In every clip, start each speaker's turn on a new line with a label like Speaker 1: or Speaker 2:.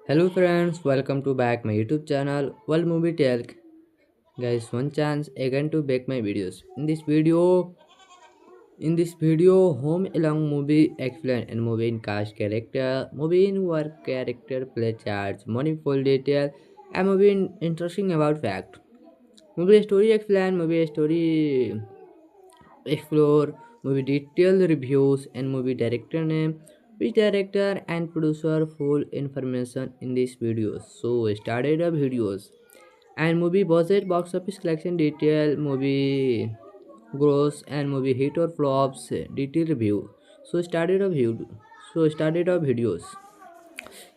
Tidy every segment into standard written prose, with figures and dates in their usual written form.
Speaker 1: Hello friends, welcome to back my YouTube channel World Movie Talk. Guys, one chance again to back my videos. In this video, Home Along movie explain and movie in cast character, movie in work character play charts, meaningful detail, and movie in interesting about fact. Movie story explain, movie story explore, movie detailed reviews, and movie director name, which director and producer full information in this video. So started the videos and movie budget, box office collection detail, movie gross and movie hit or flops detail review. So started a videos.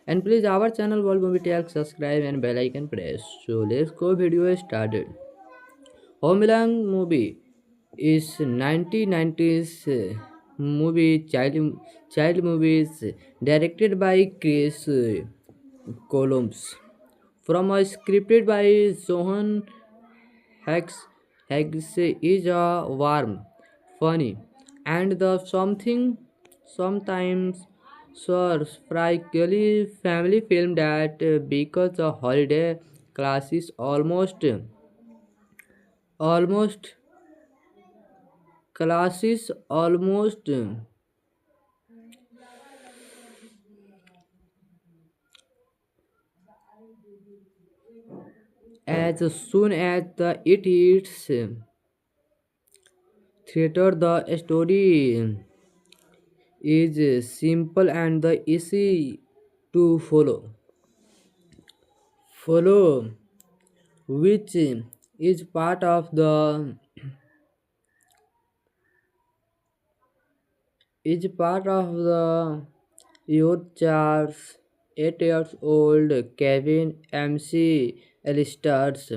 Speaker 1: And please our channel World Movie Talk subscribe and bell icon press. So let's go video started. Homeland movie is 1990s child movies directed by Chris Columbus from a scripted by Johan Hicks. Hicks is a warm, funny, and the sometimes surprisingly family film that because the holiday class is almost classes almost as soon as it hits theater. The story is simple and the easy to follow, which is part of the youth charts. 8 years old Kevin McAllister's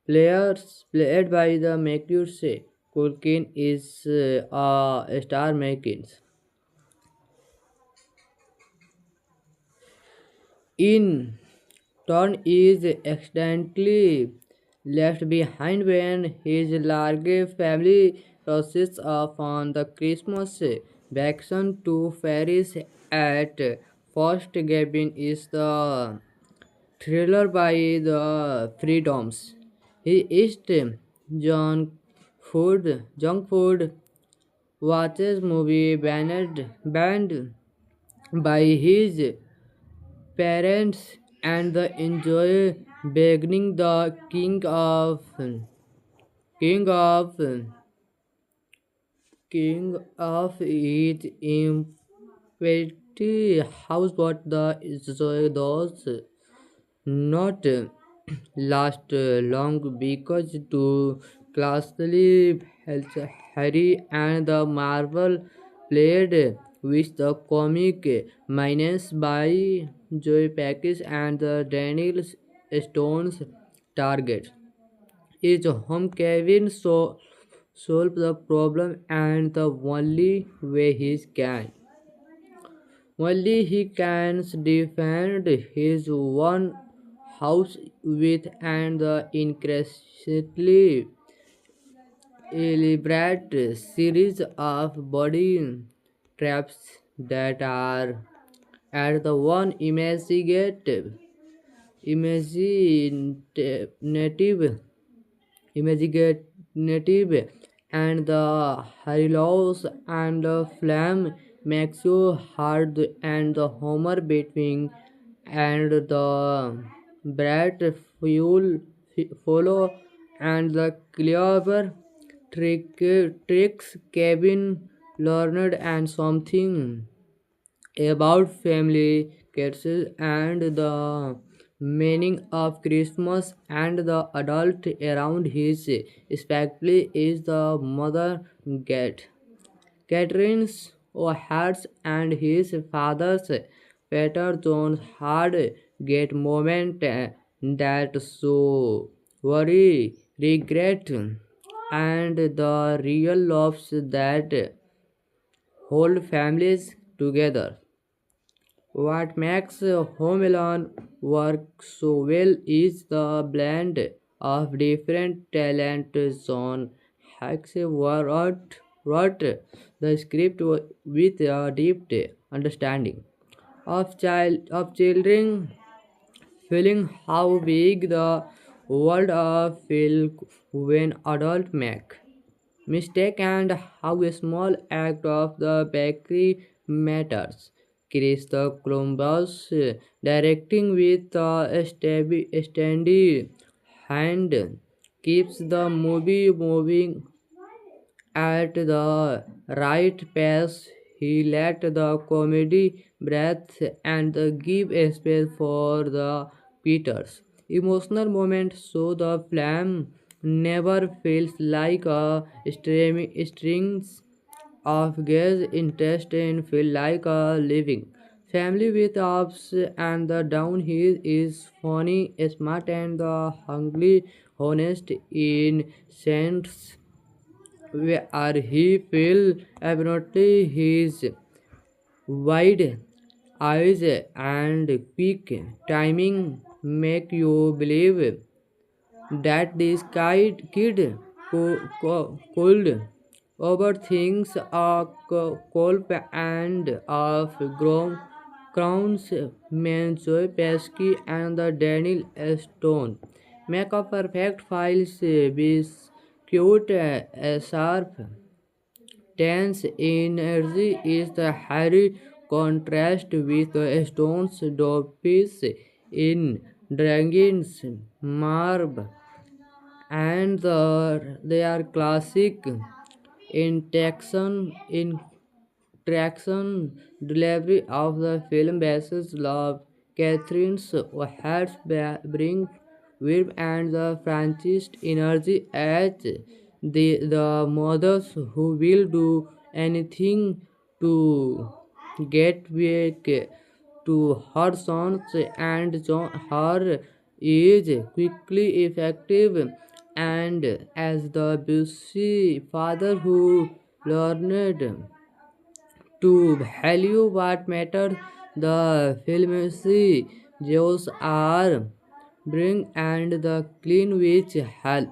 Speaker 1: players played by the Macaulay Culkin is a star making. In turn is accidentally left behind when his large family rushes off on the Christmas vacation to Paris. At first, Gavin is the thriller by the freedoms. He is junk food watches movie banned by his parents and the enjoy beginning the king of king of his empty house, but the joy does not last long because to classically Harry and the Marvel played with the comic minus by Joy Package and the Daniel Stone's target is home. Kevin solve the problem and the only he can defend his one house with and the increasingly elaborate series of body traps that are at the one imaginative imaginative and the halos and the flame makes you hard and the homer between and the bright fuel follow and the clever tricks Kevin learned and something about family cases and the meaning of Christmas and the adult around his especially is the mother get Catherine's hearts and his father's Peter John's hard get moment that so worry regret and the real loves that hold families together. What makes Home Alone work so well is the blend of different talent. John Hicks wrote the script with a deep understanding of children feeling how big the world feel when adults make mistake and how a small act of the bakery matters. Chris the Columbus directing with a steady hand keeps the movie moving at the right pace. He let the comedy breathe and give a space for the Peters. Emotional moments so the film never feels like a strings of gaze interest in feel like a living. Family with ups and the down he is funny, smart and hungry, honest in sense where he feel abnormally his wide eyes and quick timing make you believe that this kid could overthink a colp and of crowns Mansoy Pesky and the Daniel Stone make a perfect files be cute sharp tense energy is the hairy contrast with the stone's dopes in dragons marb and they are classic in traction delivery of the film basis love Catherine's hearts bring warmth and the franchise energy as the mothers who will do anything to get back to her sons and her is quickly effective and as the busy father who learned to value what matters, the film's Jews are bring and the clean which help.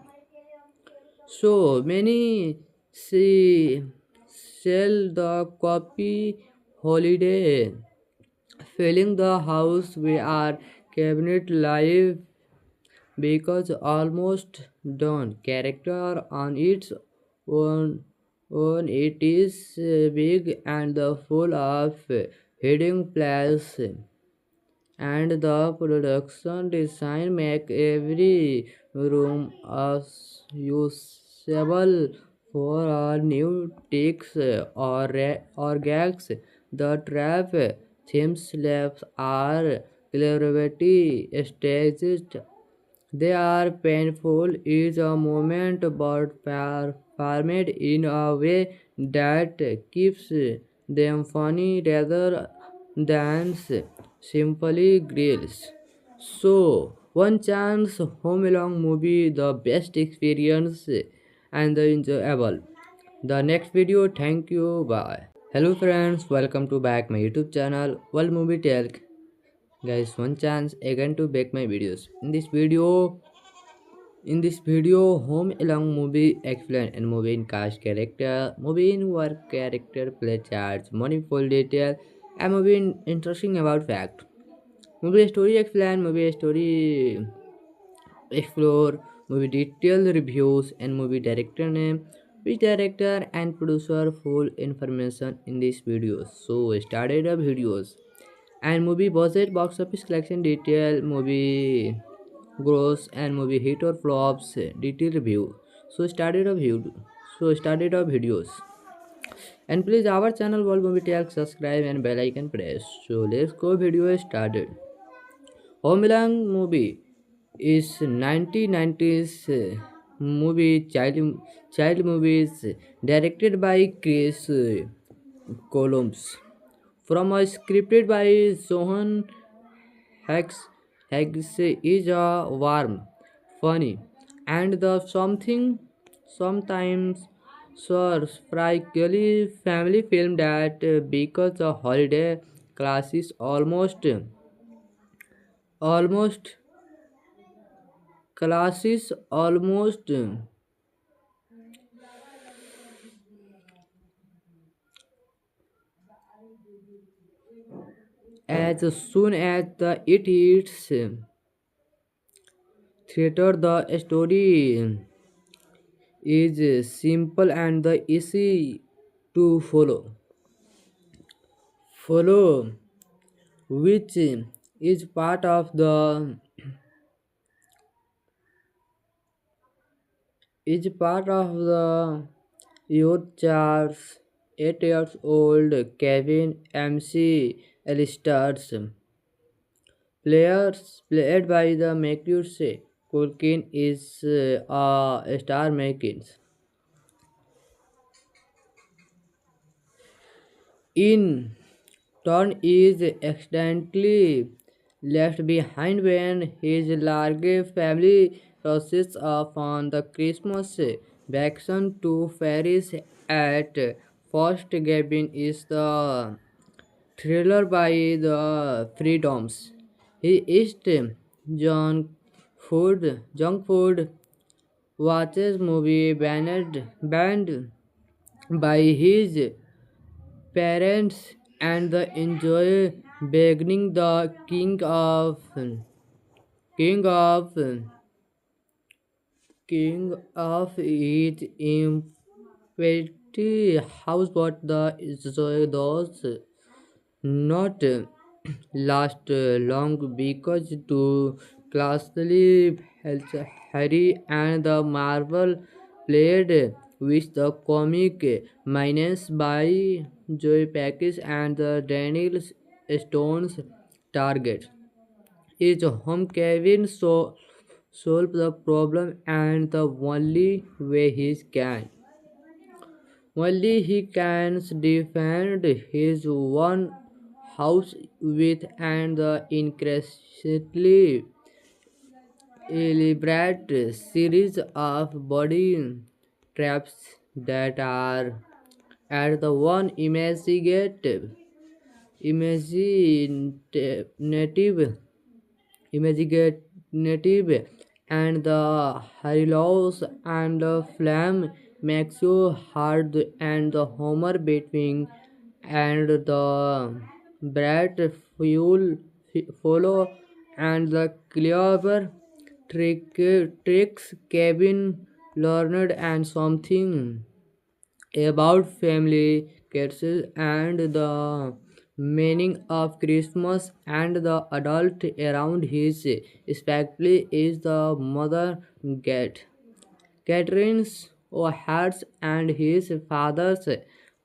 Speaker 1: So many see sell the copy holiday, filling the house we are cabinet live because almost done character on its own, it is big and full of hidden place and the production design make every room as usable for our new ticks or gags. The trap themes labs are cleverly staged they are painful is a moment but performed in a way that keeps them funny rather than simply grills. So, one chance home along movie the best experience and the enjoyable. The next video, thank you, bye. Hello friends, welcome to back my YouTube channel, World Movie Talk. Guys, one chance again to back my videos. In this video, Home Along movie explain and movie in cast character, movie in work character play charts, meaningful detail, and movie in interesting about fact. Movie story explain, movie story explore, movie detail reviews, and movie director name, which director and producer full information in this video. So started the videos and movie budget, box office collection detail, movie gross and movie hit or flops detail review. So started a videos and please our channel World Movie Talk subscribe and bell icon press. So let's go video started. Homeland movie is 1990s child movies directed by Chris Columbus from a scripted by Johan Higgs is a warm, funny, and the sometimes surprisingly family film that because the holiday classes almost almost As soon as it hits theater, the story is simple and easy to follow, which is part of the youth charts. 8 years old Kevin MC Alistairs, played by the Matheus Culkin, is a star making. In turn, is accidentally left behind when his large family rushes off on the Christmas vacation to Paris. At first, Gavin is the thriller by the freedoms. He eats junk food, watches movie banned by his parents, and enjoy begging the king of his empty house, but the joy does not last long because two classically Harry and the Marvel played with the comic minus by Joy Package and the Daniel Stone's target is home. Kevin solve the problem, and the only he can defend his one house with and the increasingly elaborate series of body traps that are at the one imaginative imaginative and the Harilos and the Flame makes you hard and the Homer between and the Brat fuel follow and the clever tricks Kevin learned and something about family cases and the meaning of Christmas and the adult around his especially is the mother get Catherine's hearts and his father's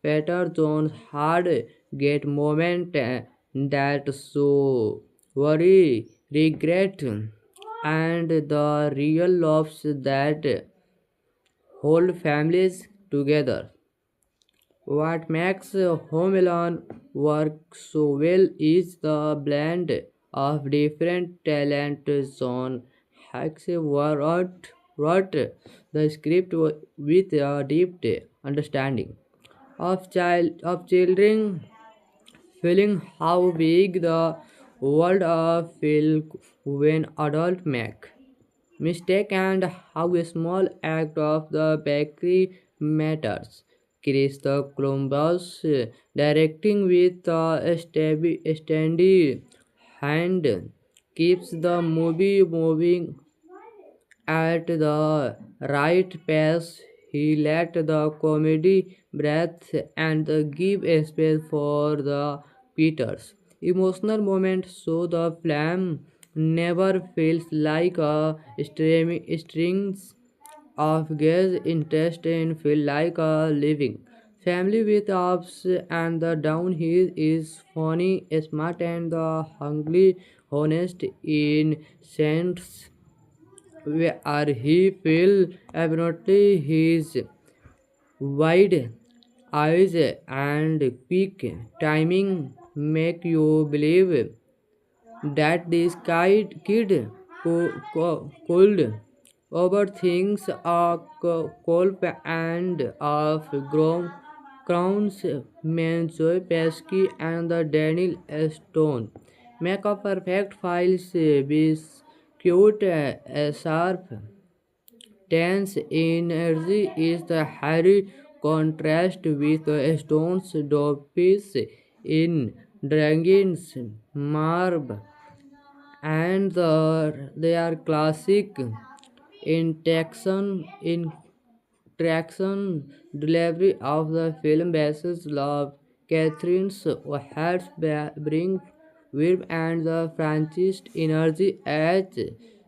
Speaker 1: Peter John's hard get moment that so worry regret and the real loves that hold families together. What makes Home Alone work so well is the blend of different talent zone. Hacks wrote the script with a deep understanding of children feeling how big the world feel when adult make mistake and how a small act of the bakery matters. Chris the Columbus directing with a steady hand keeps the movie moving at the right pace. He let the comedy breathe and give a space for the Peters. Emotional moments so the film never feels like a strings of gaze interest and feel like a living. Family with ups and the down. He is funny, smart, and hungry, honest in sense where he feel abnormally his wide eyes and quick timing make you believe that this kid could overthinks a colp and of crowns Manjoy Pesky and the Daniel Stone make a perfect files be cute sharp tense energy is the hairy contrast with Stone's doppies in dragons, marb, and they are classic in traction delivery of the film basis love. Catherine's heads bring warmth and the franchise energy as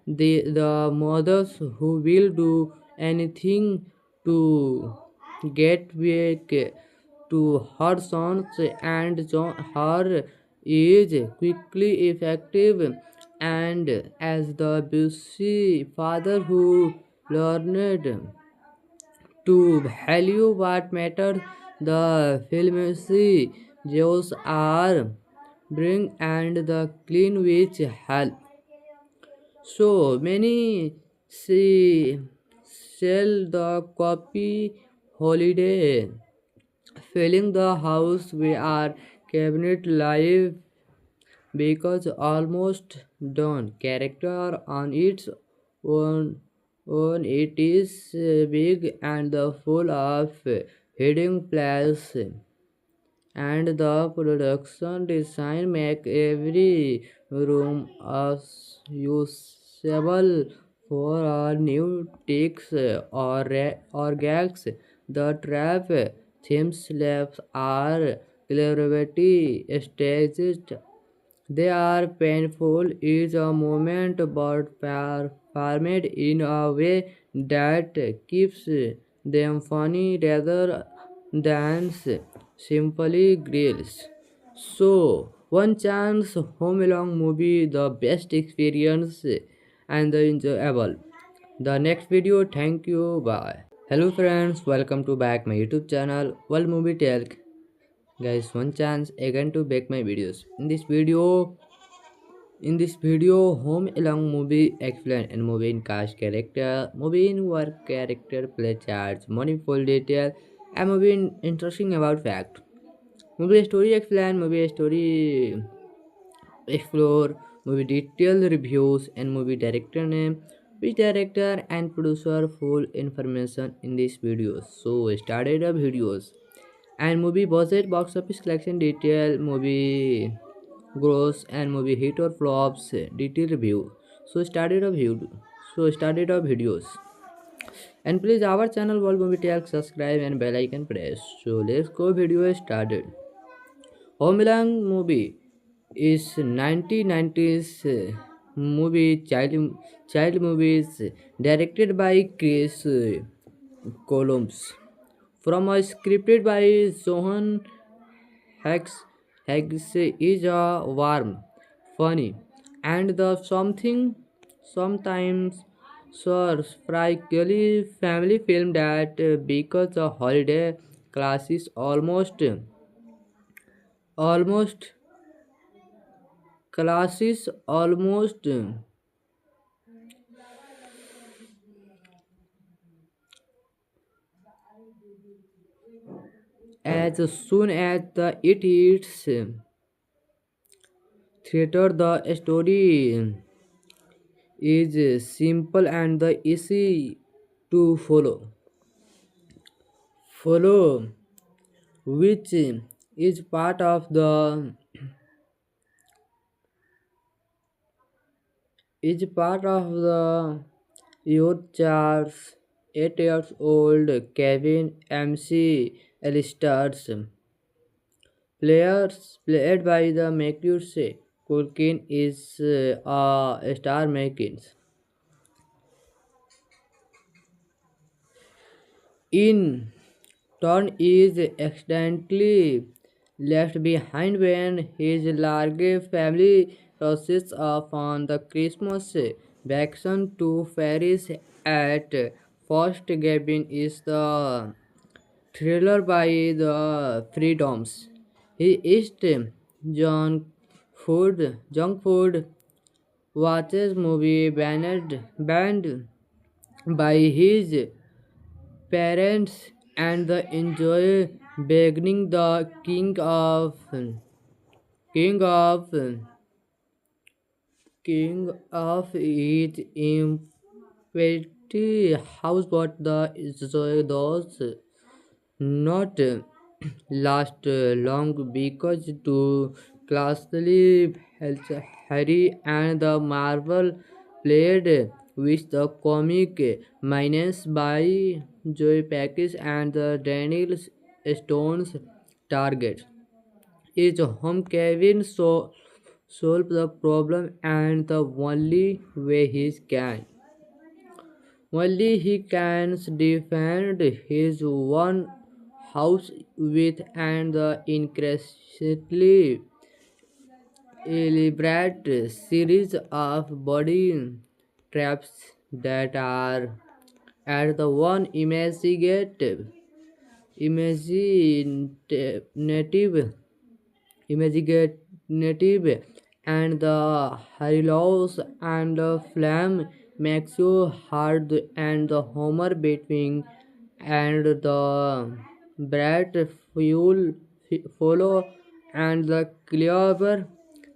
Speaker 1: the mothers who will do anything to get back to her sons and her is quickly effective and as the busy father who learned to value what matters. The film's Jews are bring and the clean which help. So many see sell the copy holiday filling the house we are cabinet live because almost done character on its own, it is big and full of hidden place and the production design make every room as usable for our new takes or gags. The trap themes labs are cleverly staged. They are painful is a moment but performed in a way that keeps them funny rather than simply grills. So, one chance home along movie the best experience and the enjoyable. The next video, thank you, bye. Hello friends, welcome to back my YouTube channel World Movie Tell. Guys, one chance again to back my videos. In this video, Home Along movie explain and movie in cast character, movie in work character play charts, meaningful detail, and movie in interesting about fact. Movie story explain, movie story explore, movie detail reviews, and movie director name, which director and producer full information in this video. So started the videos and movie budget, box office collection detail, movie gross and movie hit or flops detail review. So started a videos and please our channel World Movie Tales subscribe and bell icon press. So let's go video started. Homeland movie is 1990s movie child movies directed by Chris Columbus from a scripted by Johan Higgs is a warm, funny, and the sometimes surprisingly family film that because the holiday classes almost almost as soon as it hits theater. The story is simple and the easy to follow, which is part of the youth Charles 8 years old Kevin MC Alistairs players played by the Matheus Culkin is a star making in turn is accidentally left behind when his large family rushes off on the Christmas vacation to Paris. At first, Gavin is the thriller by the freedoms. He is junk food watches movie banned by his parents and the enjoy beginning the king of his empty house, but the those not last long because to classically Harry and the Marvel played with the comic minus by Joy Package and the Daniel Stone's target is home. Kevin solve the problem and the only he can defend his one house with and the increasingly elaborate series of body traps that are at the one imaginative imaginative and the Harilos and the Flame makes you hard and the Homer between and the Brat fuel follow and the clever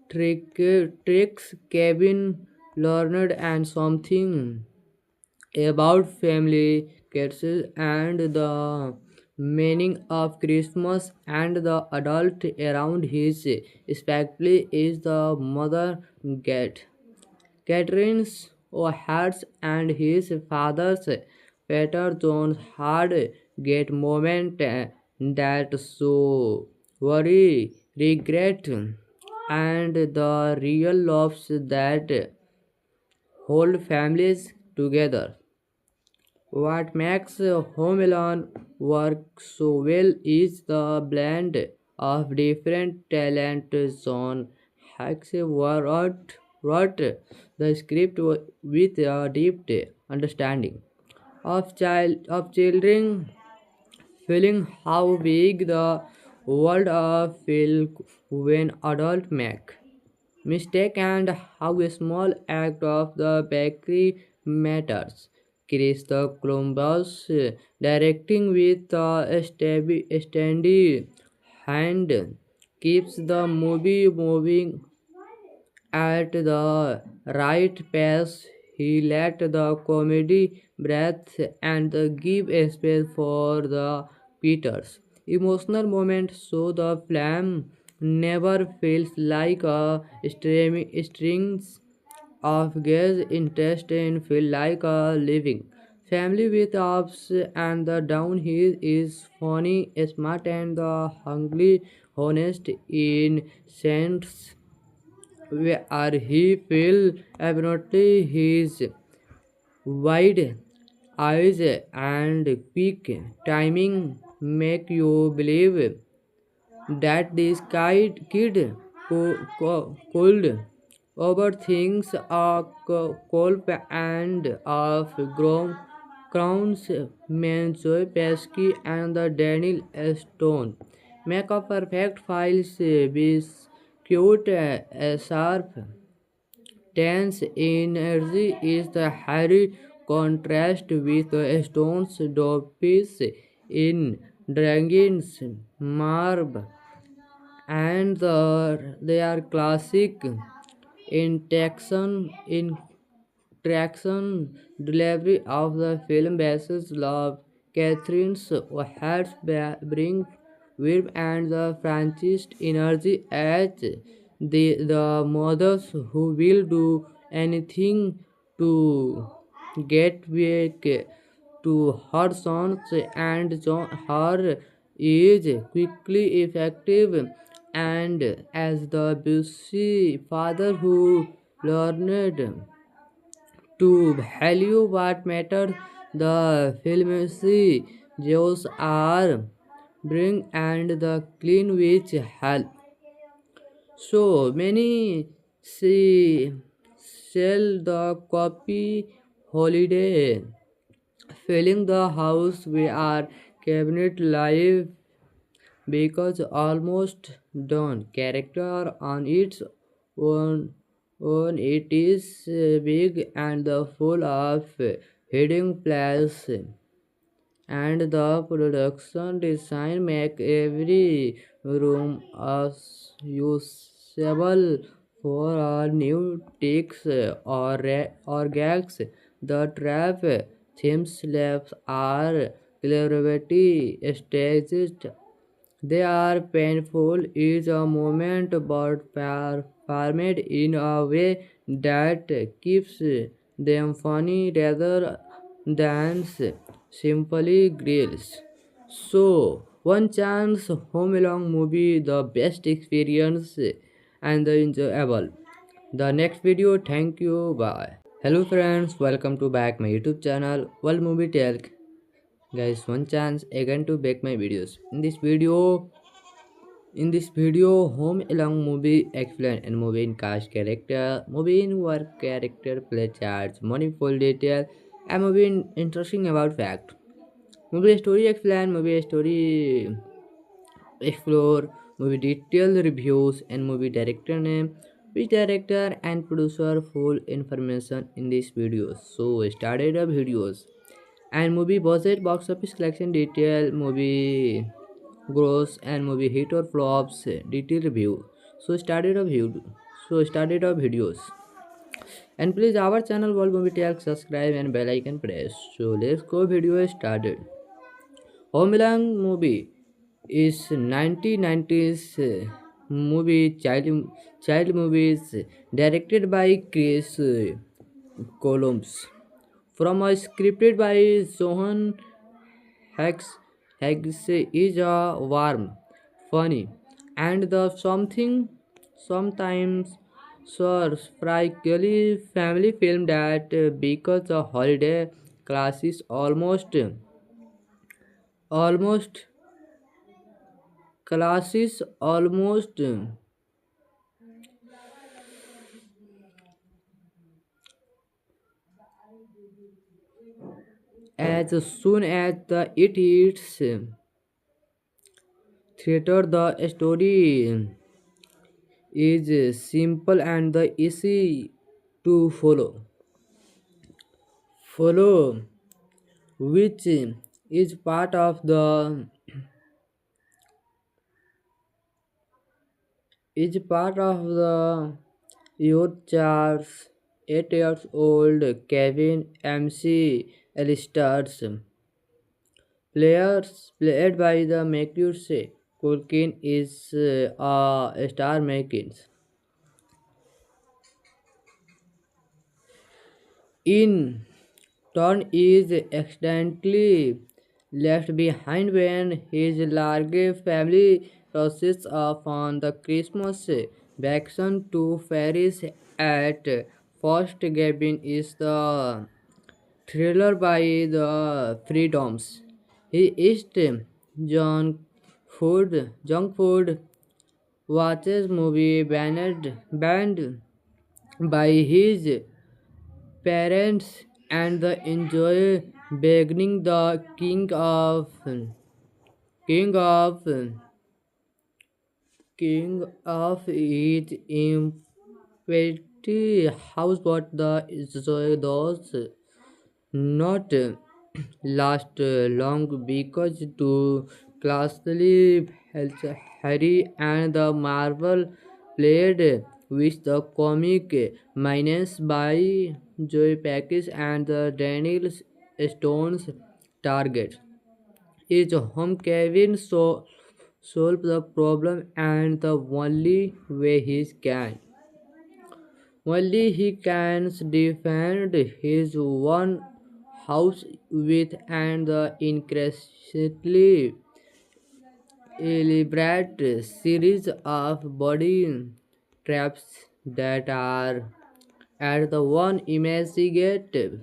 Speaker 1: tricks Kevin learned and something about family cases and the meaning of Christmas and the adult around his especially is the mother get Catherine's hearts and his father's Peter John's hard get moment that so worry regret and the real loves that hold families together. What makes Home Alone work so well is the blend of different talent zone. Hacks wrote the script with a deep understanding of children feeling how big the world feel when adult make mistake and how a small act of the bakery matters. Chris the Columbus directing with a steady hand keeps the movie moving at the right pace. He let the comedy breathe and give a space for the Peters. Emotional moments so the film never feels like a strings of gaze interest and feel like a living. Family with ups and the down he is funny, smart and the hungry, honest in sense where he feel abnormally his wide eyes and quick timing make you believe that this kid could overthinks a colp and of crowns Mansoy Pesky and the Daniel Stone make a perfect files be cute sharp tense energy is the hairy contrast with the stone's dopes in dragons marb and they are classic in traction delivery of the film basis love. Catherine's hearts bring warmth and the franchise energy as the mothers who will do anything to get back to her sons and her is quickly effective and as the busy father who learned to value what matters. The film's Jews are bring and the clean which help. So many see sell the copy holiday filling the house we are cabinet live because almost done character on its own, it is big and full of hidden place and the production design make every room as usable for a new ticks or gags. The trap themes labs are cleverly staged They are painful is a moment but performed in a way that keeps them funny rather than simply grills. So, one chance home along movie the best experience and the enjoyable. The next video, thank you, bye. Hello friends, welcome to back my YouTube channel World Movie Talk. Guys, one chance again to back my videos. In this video, Home Along movie explain and movie in cast character, movie in work character play charts, meaningful detail, and movie in interesting about fact. Movie story explain, movie story explore, movie detail reviews, and movie director name, which director and producer full information in this video. So started the videos and movie budget, box office collection detail, movie gross and movie hit or flops detail review. So started a videos, and please our channel World Movie Talk subscribe and bell icon press. So let's go, video started. Homeland movie is 1990s movie, child movies directed by Chris Columbus from a scripted by Johan Hicks. Hicks is a warm, funny, and the sometimes surprisingly family film that because the holiday classes almost almost as soon as it hits theater. The story is simple and the easy to follow, which is part of the youth. Charles, 8 years old Kevin MC Alistairs, played by the Matheus Culkin, is a star making. In turn, is accidentally left behind when his large family rushes off on the Christmas vacation to Paris. At first, Gavin is the thriller by the freedoms. He is junk food, watches movie banned by his parents, and the enjoy beginning the king of his empty house, but the joy does not last long because two classically Harry and the Marvel played with the comic minus by Joy Package and the Daniel Stone's target is home. Kevin solve the problem, and the only he can defend his one house with and the increasingly elaborate series of body traps that are at the one imaginative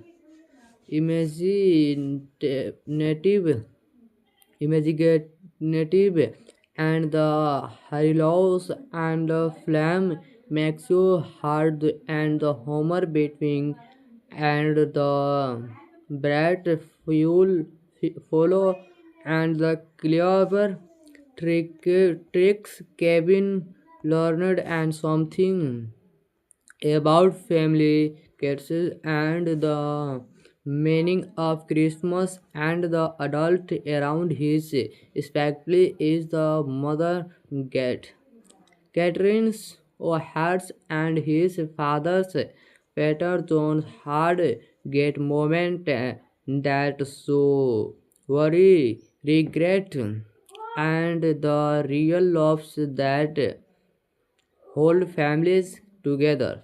Speaker 1: imaginative, and the Hylos and the Flame makes you hard, and the Homer between and the Brat fuel follow, and the clever tricks Kevin learned, and something about family cases and the meaning of Christmas, and the adult around his especially is the mother get Catherine's hearts, and his father's Peter John's hard get moment that so worry regret and the real loves that hold families together.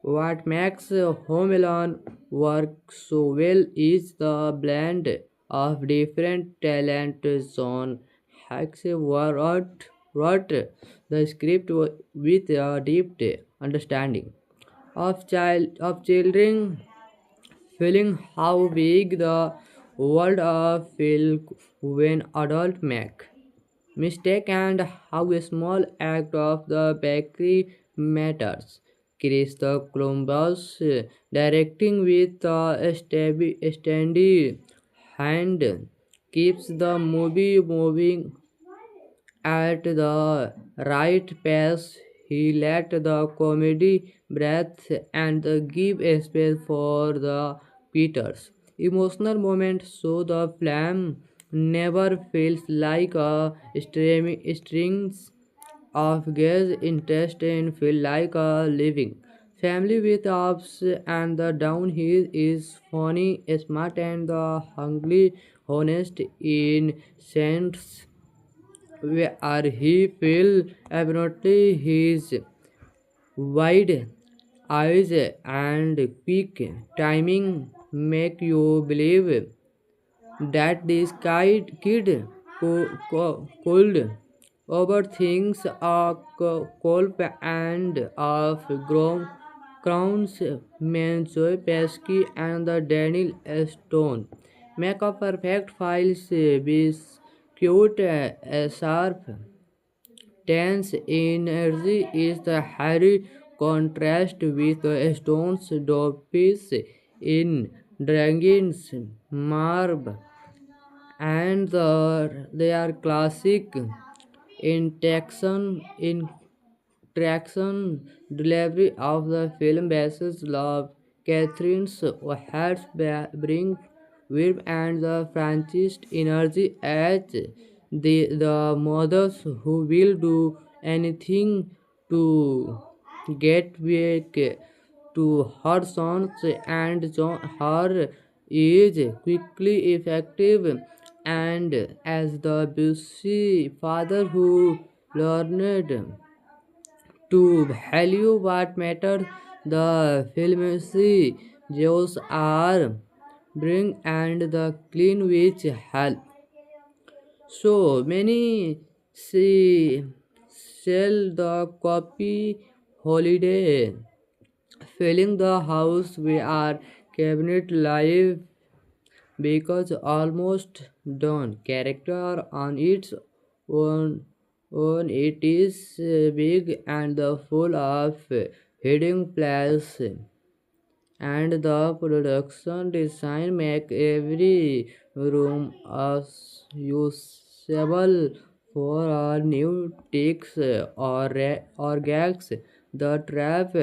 Speaker 1: What makes Home Alone work so well is the blend of different talent zone. Hacks wrote the script with a deep understanding of children feeling how big the world feel when adults make mistake and how a small act of the bakery matters. Chris the Columbus directing with a steady hand keeps the movie moving at the right pace. He let the comedy breathe and give a space for the Peters. Emotional moments so the film never feels like a strings of guest interest and feel like a living. Family with ups and the down he is funny, smart and the hungry, honest in sense where he feel abnormally his wide eyes and quick timing make you believe that this kid could overthink a colp and of crowns Mansoy Pesky and the Daniel Stone make a perfect files be cute sharp tense energy is the hairy contrast with the stone's dopes in dragons marb and they are classic in traction delivery of the film basis love Catherine's hearts bring Wirb and the franchise energy as the mothers who will do anything to get back to her sons and her is quickly effective and as the busy father who learned to value what matters, the film's Jews are bring and the clean which help. So many see sell the copy holiday, filling the house we are cabinet live because almost done character on its own, it is big and full of hidden plays and the production design make every room as usable for our new ticks or gags. The trap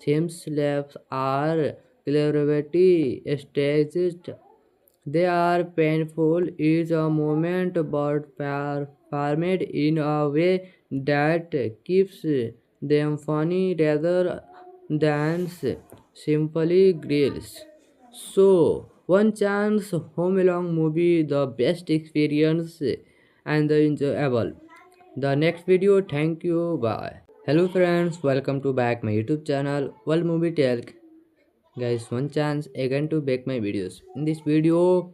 Speaker 1: themes labs are cleverly staged. They are painful is a moment but performed in a way that keeps them funny rather than simply grills. So, one chance home along movie the best experience and the enjoyable. The next video, thank you, bye. Hello friends, welcome to back my YouTube channel World Movie Tell. Guys, one chance again to back my videos. In this video,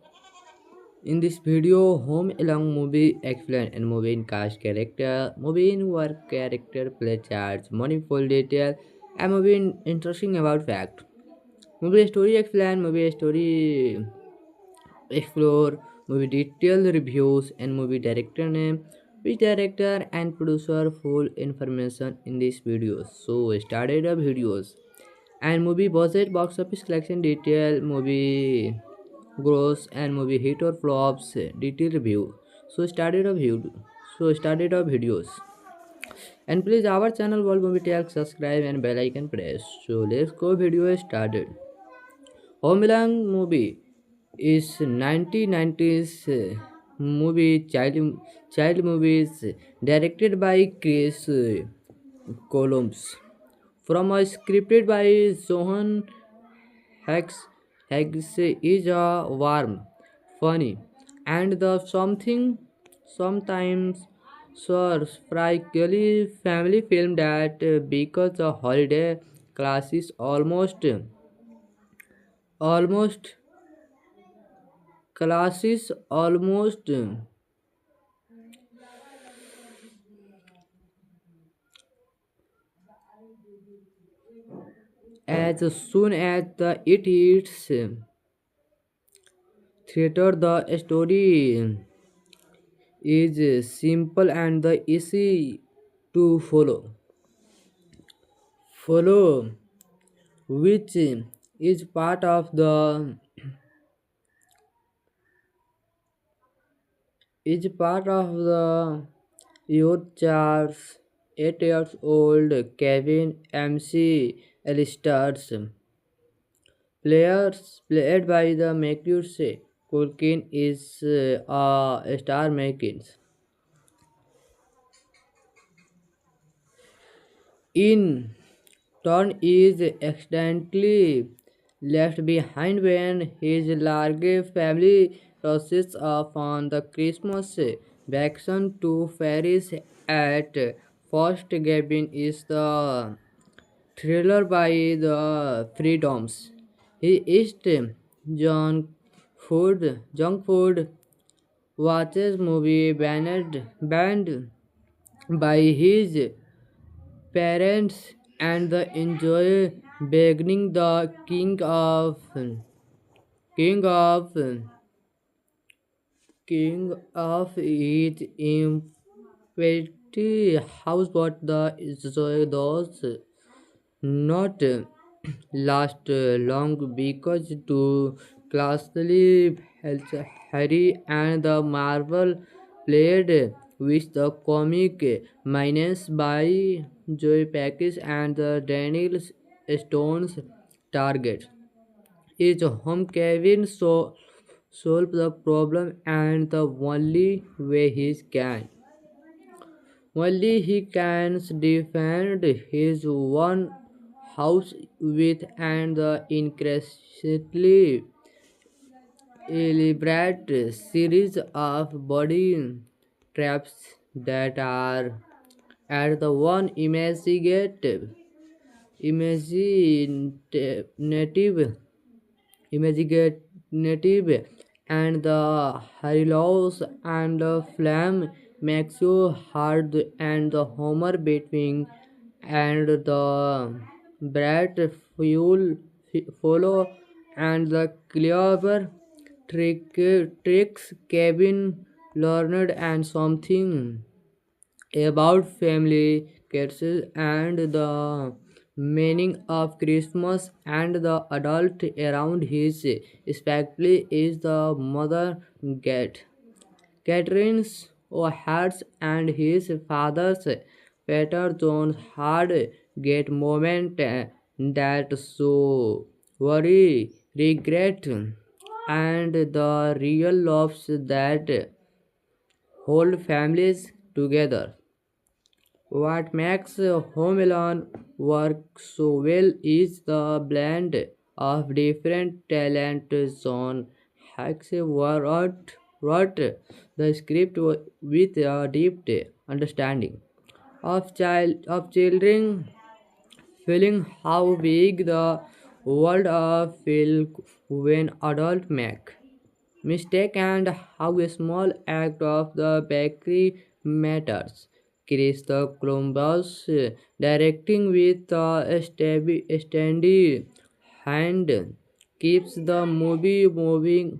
Speaker 1: Home Along movie explain and movie in cast character, movie in work character play charts, meaningful detail, and movie in interesting about fact. Movie story explain, movie story explore, movie detail reviews, and movie director name, which director and producer full information in this video. So started the videos and movie budget, box office collection detail, movie gross and movie hit or flops detail review. So started of videos and please our channel World Movie Tag subscribe and bell icon press. So let's go video started. Homeland movie is 1990s movie child movies directed by Chris Columbus from a scripted by Johan Higgs is a warm, funny, and the something Sometimes source practically family film that because the holiday class is almost classes almost as soon as it hits theater. The story is simple and the easy to follow, which is part of the youth. Charles, 8 years old Kevin MC Alistairs, played by the Macaulay Culkin, is a star making. In turn, is accidentally left behind when his large family rushes off on the Christmas vacation to Paris. At first, Gavin is the thriller by the freedoms. He eats junk food, watches movie banned by his parents, and the enjoy beginning the king of his empty house, but those not last long because to classically Harry and the Marvel played with the comic minus by Joy Package and the Daniel Stone's target. His home Kevin solve the problem, and the only he can defend his one house with and the increasingly elaborate series of body traps that are at the one imaginative imaginative and the Harilos and the Flame makes you hard and the Homer between and the Brat fuel follow and the clever tricks Kevin learned and something about family curses and the meaning of Christmas and the adult around his especially is the mother get Catherine's hearts and his father's Peter John's hard get moment that so worry regret and the real loves that hold families together. What makes Home Alone work so well is the blend of different talent zone. Hacks wrote the script with a deep understanding of children feeling how big the world feel when adult make mistake and how a small act of the bakery matters. Chris the Columbus directing with a steady hand keeps the movie moving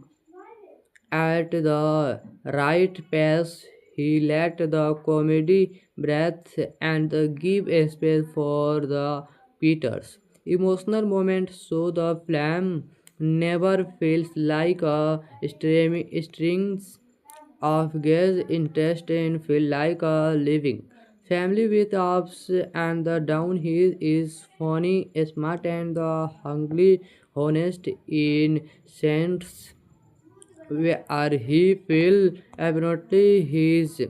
Speaker 1: at the right pace. He let the comedy breathe and give a space for the Peters. Emotional moments so the film never feels like a strings of gaze interest and feel like a living. Family with ups and the down. He is funny, smart, and the hungry, honest in sense where he feel abnormally his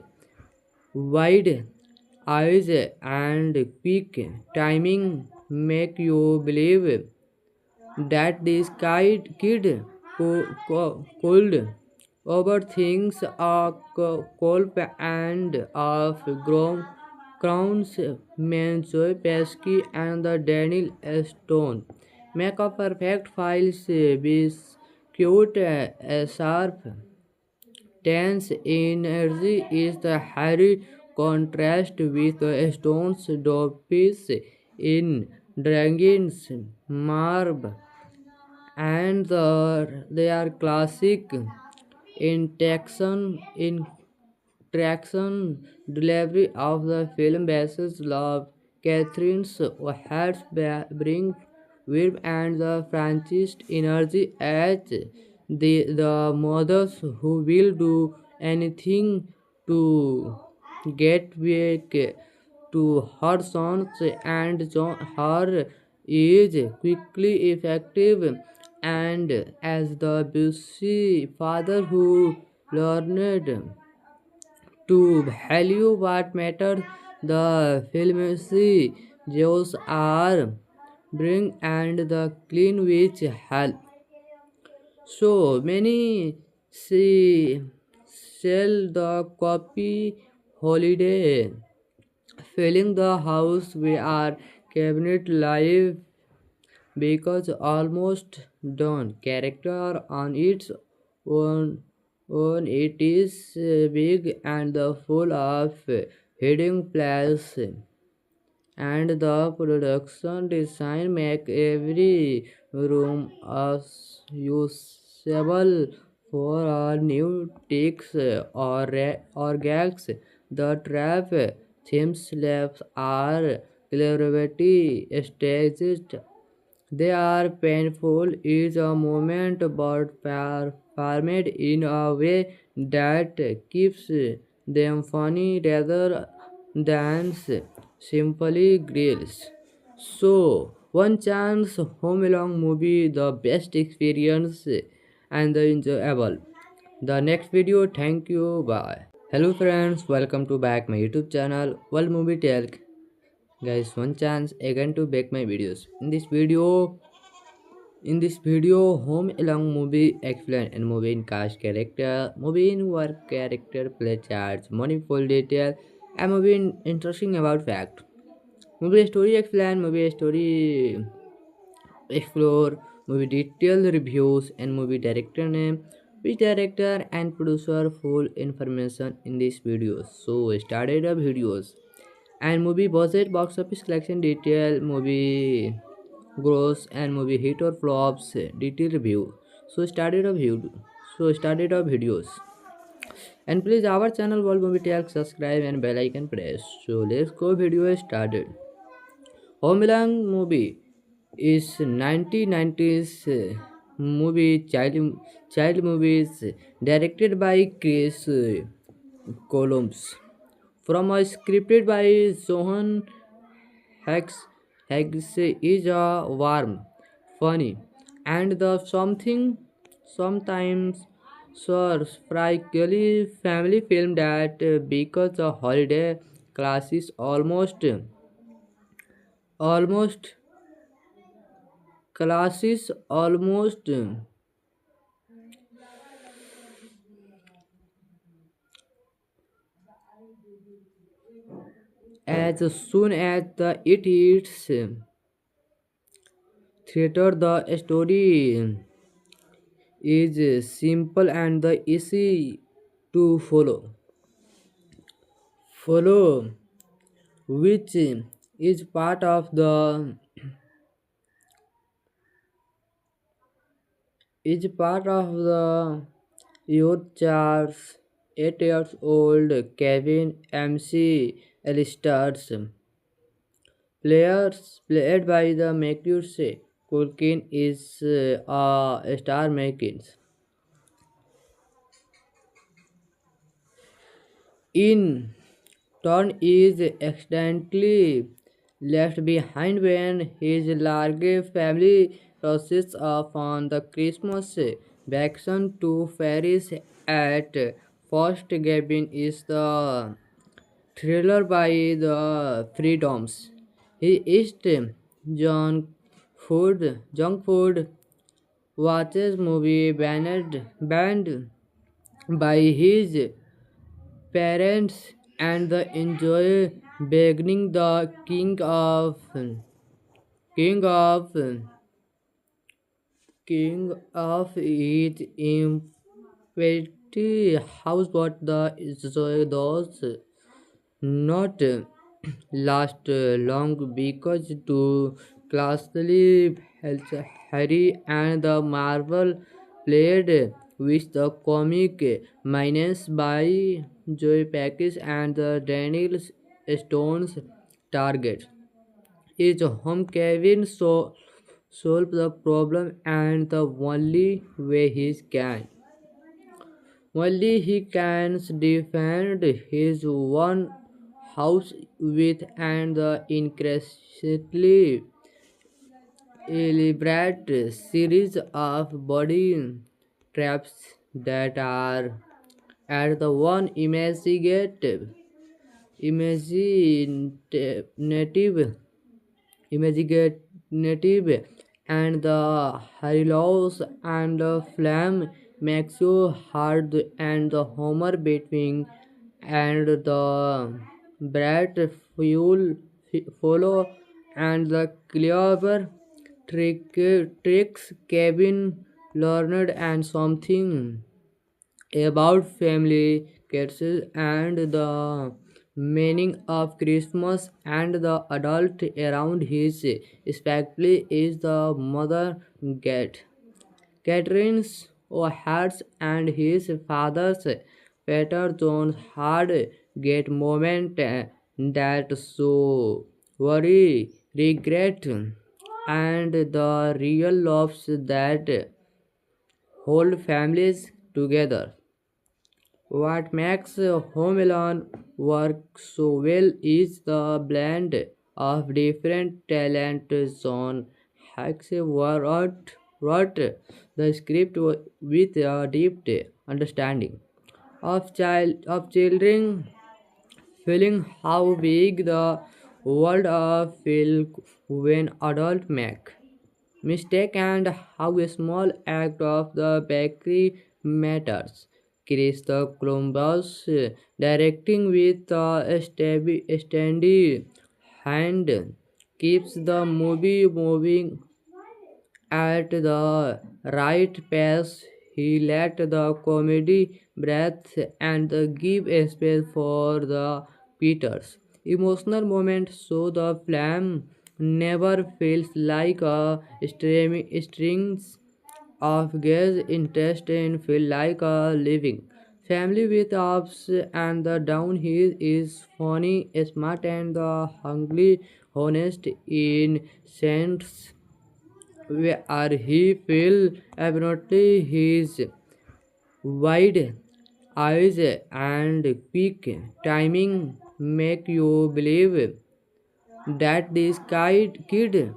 Speaker 1: wide eyes and quick timing make you believe that this kid could overthinks a colp and of crowns Mansoy Pesky and the Daniel Stone make a perfect files with cute sharp tense energy is the hairy contrast with the stone's dopes in dragons marb and they are classic in traction delivery of the film basis love Catherine's hearts bring verve and the franchise energy as the mothers who will do anything to get back to her sons and her is quickly effective and as the busy father who learned to value what matters, the film's Jews are bring and the clean which help. So many see sell the copy holiday, filling the house we are cabinet live because almost done character on its own, it is big and full of hidden plays and the production design make every room as usable for all new takes or gags. The trap themes labs are cleverly staged. They are painful is a moment but performed in a way that keeps them funny rather than simply grills. So, one chance home along movie the best experience and the enjoyable. The next video, thank you, bye. Hello friends, welcome to back my YouTube channel World Movie Talk. Guys, one chance again to back my videos. In this video, Home Along movie explain and movie in cast character, movie in work character, play charts, full detail, and movie in interesting about fact. Movie story explain, movie story explore, movie detail reviews, and movie director name, which director and producer full information in this video. So started the videos and movie budget, box office collection detail, movie gross and movie hit or flops detailed review. So started of videos and please our channel World Movie Talk subscribe and bell icon press. So let's go video started. Homeland movie is 1990s movie child movies directed by Chris Columbus from a scripted by Johan Higgs is a warm, funny, and the sometimes surprisingly family film that because the holiday classes almost almost as soon as it hits theater. The story is simple and the easy to follow, which is part of the youth Charles 8 years old Kevin MC Alistairs players played by the Matheus Culkin is a star making in turn is accidentally left behind when his large family rushes off on the Christmas vacation to Paris. At first, Gavin is the thriller by the freedoms. He is junk food, watches movie banned by his parents and the enjoy beginning the king of king of his empty house, but those not last long because to classically Harry and the Marvel played with the comic minus by Joy Package and the Daniel Stone's target. His home Kevin solve the problem and the only he can defend his one house with and the increasingly elaborate series of body traps that are at the one imaginative imaginative and the Harilos and the Flame makes you hard and the Homer between and the Brat fuel follow and the clever tricks Kevin learned and something about family cases and the meaning of Christmas and the adult around his especially is the mother get Catherine's hearts and his father's Peter John's hard get moment that so worry regret and the real loves that hold families together. What makes Home Alone work so well is the blend of different talent zone. Hacks wrote the script with a deep understanding of children feeling how big the world feel when adult make mistake and how a small act of the bakery matters. Chris the Columbus directing with a steady hand keeps the movie moving at the right pace. He let the comedy breathe and give a space for the Peters. Emotional moments so the film never feels like a strings of gaze interest in feel like a living. Family with ups and the down he is funny, smart and the hungry, honest in sense where he feel abnormally his wide eyes and quick timing make you believe that this kid could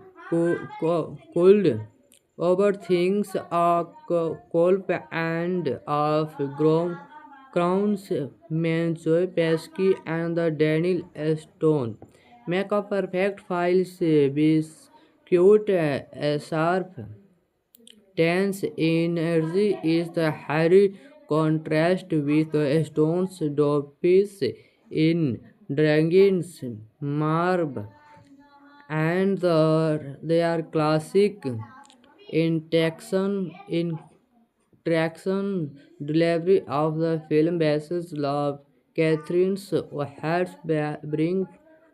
Speaker 1: overthink a colp and of crowns Manzoy Pesky and the Daniel Stone make a perfect files be cute sharp tense energy is the hairy contrast with the stone's dopes in dragons marb and their classic interaction delivery of the film basis love Catherine's hearts bring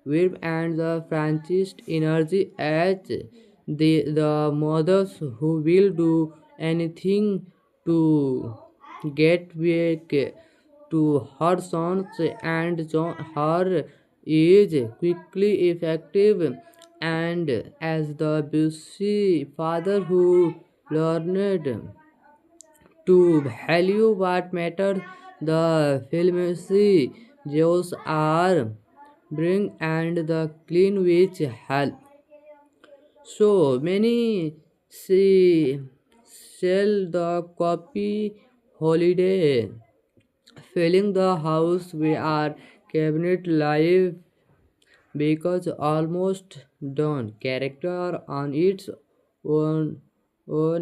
Speaker 1: Wirb and the Francis energy as the mothers who will do anything to get back to her sons and her is quickly effective and as the busy father who learned to value what matters the film's Jews are bring and the clean which help so many see sell the copy holiday filling the house we are cabinet live because almost done character on its own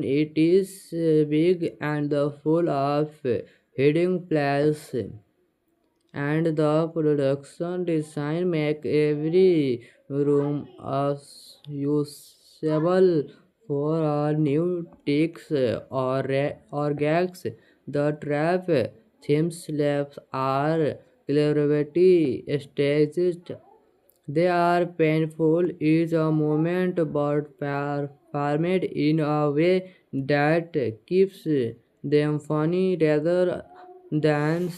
Speaker 1: it is big and full of hiding place, and the production design make every room as usable for all new ticks or gags. The trap themes labs are cleverly staged. They are painful each a moment but formed in a way that keeps them funny rather than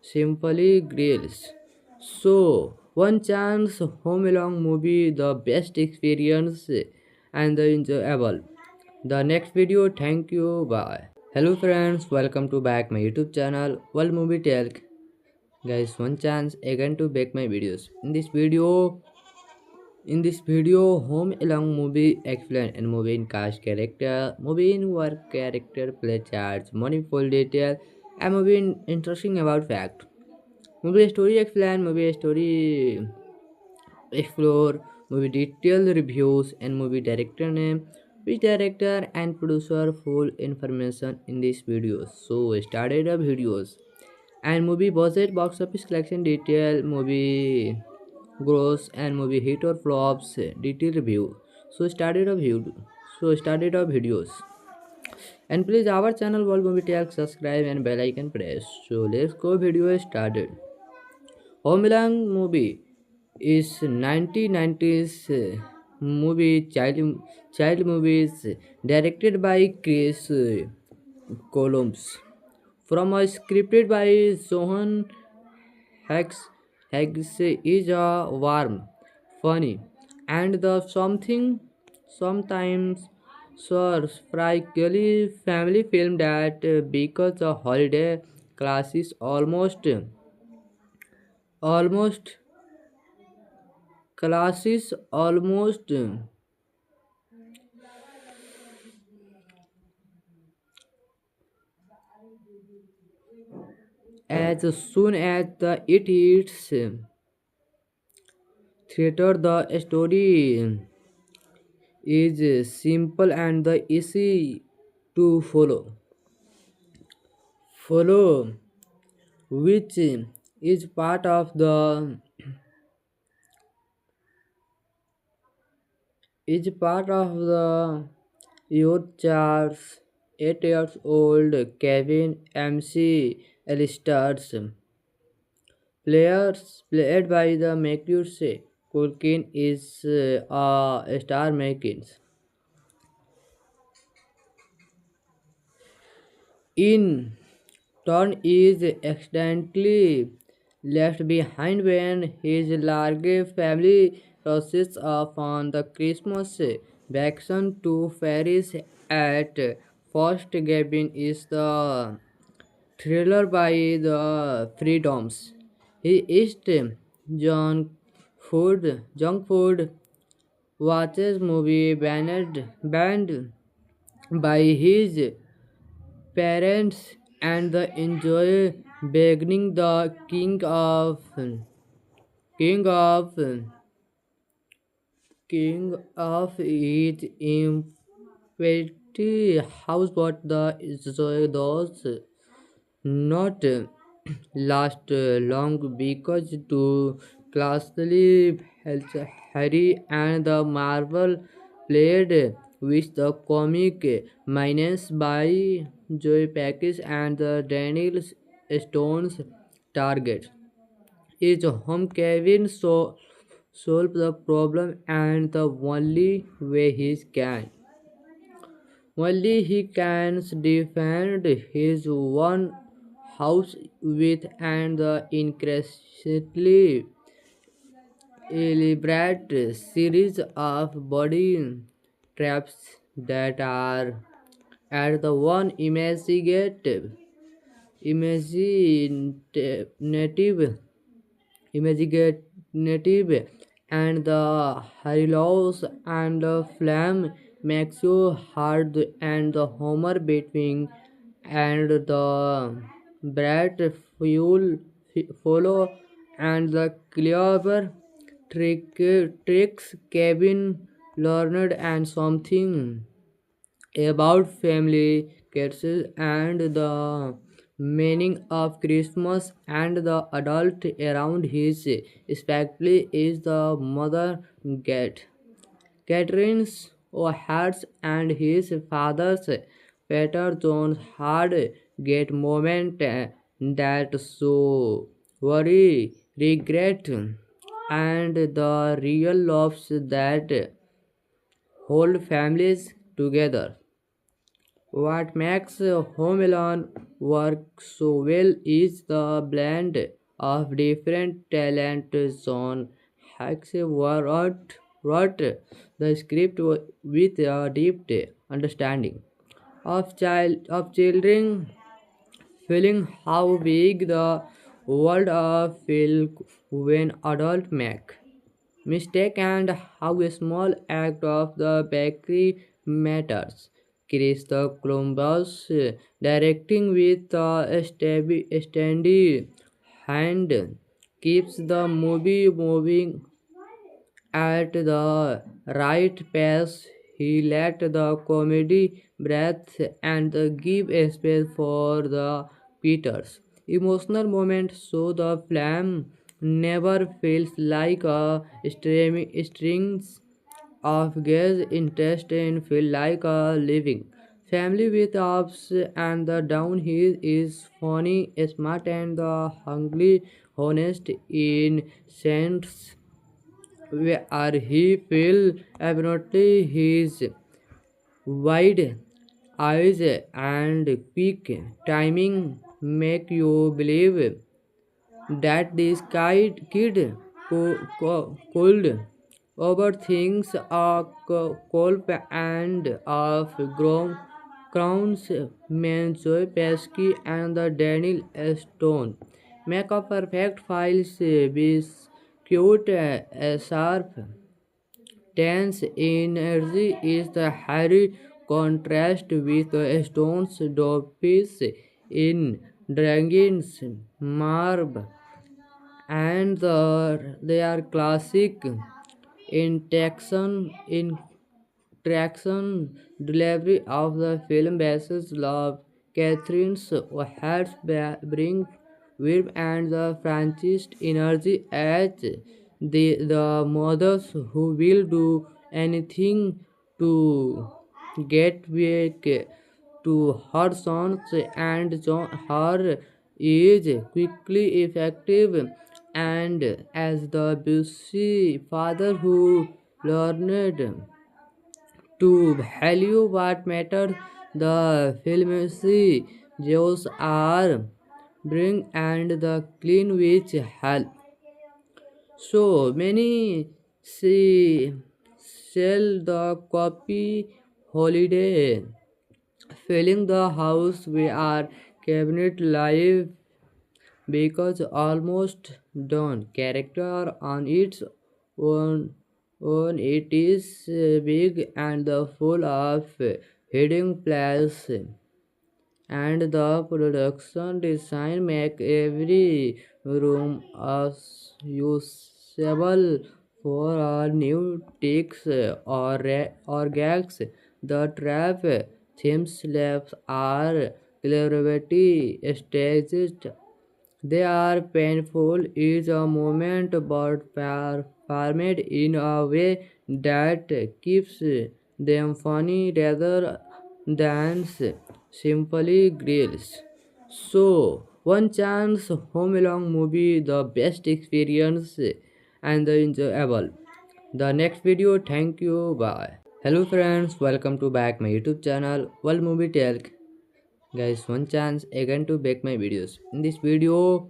Speaker 1: simply grills. So, one chance home along movie the best experience and the enjoyable. The next video, thank you, bye. Hello friends, welcome to back my YouTube channel World Movie Talk. Guys, one chance again to back my videos. In this video, Home Along movie explain and movie in cast character, movie in work character play charts, meaningful detail, and movie in interesting about fact. Movie story explain, movie story explore, movie detail reviews, and movie director name, which director and producer full information in this video. So started the videos and movie budget, box office collection detail, movie gross and movie hit or flops detailed review. So started of videos, and please our channel World Movie Tag subscribe and bell icon press. So let's go, video started. Homeland movie is 1990s movie, child movies directed by Chris Columbus from a scripted by Johan Higgs is a warm, funny, and the sometimes surprisingly family film that because the holiday classes almost almost as soon as it hits theater. The story is simple and the easy to follow, which is part of the youth. Charles, 8 years old Kevin MC Alistairs, played by the Macaulay Culkin, is a star making in turn is accidentally left behind when his large family rushes off on the Christmas vacation to Paris. At first, Gavin is the thriller by the freedoms. He is junk food, watches movie banned by his parents, and the enjoy beginning the king of king of his empty house, but the joy does not last long because to classically Harry and the Marvel played with the comic minus by Joy Package and the Daniel Stone's target. His home Kevin solve the problem, and the only he can defend his one house with and the increasingly elaborate series of body traps that are at the one imaginative imaginative, and the Hylos and the Flame makes you hard, and the Homer between and the Brat fuel follow, and the clever tricks Kevin learned, and something about family cases and the meaning of Christmas and the adult around his especially is the mother get. Catherine's O'Hara's and his father's Peter John's hard get moment that so worry, regret, and the real loves that hold families together. What makes Home Alone work so well is the blend of different talent zone. Hacks wrote the script with a deep understanding of children feeling how big the world feel when adult make mistake and how a small act of the bakery matters. Chris the Columbus directing with a steady hand keeps the movie moving at the right pace. He let the comedy breathe and give a space for the Peters. Emotional moments so the film never feels like a strings of gaze interest in feel like a living. Family with ups and the down he is funny, smart and the hungry, honest in sense where he feel abnormally his wide eyes and quick timing make you believe that this kid could overthinks a colp and of crowns Mansoy Pesky and the Daniel Stone make a perfect files be cute sharp tense energy is the hairy contrast with the stone's dopes in dragons marb and their classic interaction delivery of the film basis love. Catherine's hearts bring warmth and the franchise energy as the mothers who will do anything to get back to her sons and her is quickly effective and as the busy father who learned to value what matters the film's Jews are bring and the clean which help so many see sell the copy holiday filling the house we are cabinet live because almost done character on its own it is big and full of hidden plays and the production design make every room as usable for our new ticks or gags. The trap themes labs are cleverly staged. They are painful is a moment but performed in a way that keeps them funny rather than simply grills. So, one chance home along movie the best experience and the enjoyable. The next video, thank you, bye. Hello friends, welcome to back my YouTube channel World Movie Talk. Guys, one chance again to back my videos. In this video,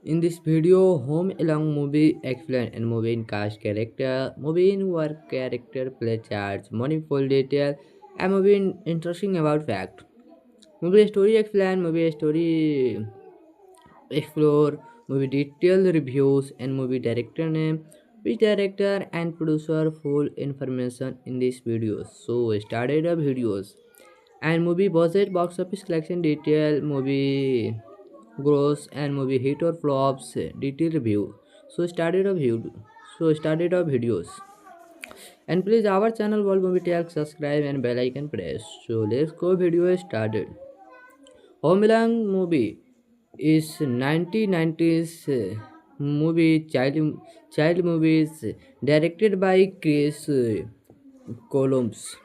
Speaker 1: Home Along movie explain and movie in cast character, movie in work character play charts, meaningful detail, and movie in interesting about fact. Movie story explain, movie story explore, movie detail reviews, and movie director name, which director and producer full information in this video. So started the videos and movie budget, box office collection detail, movie gross and movie hit or flops detail review. So started of videos and please our channel World Movie Talk subscribe and bell icon press. So let's go video started. Homeland movie is 1990s child movies directed by Chris Columbus.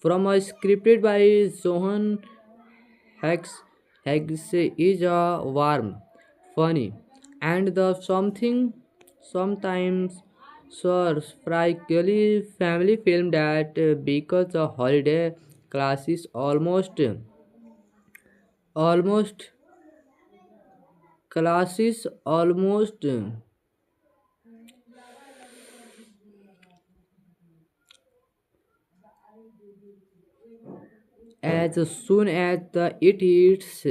Speaker 1: From a scripted by Johan Hicks, Hicks is a warm, funny, and the sometimes surprisingly family film that because the holiday classes almost almost as soon as it hits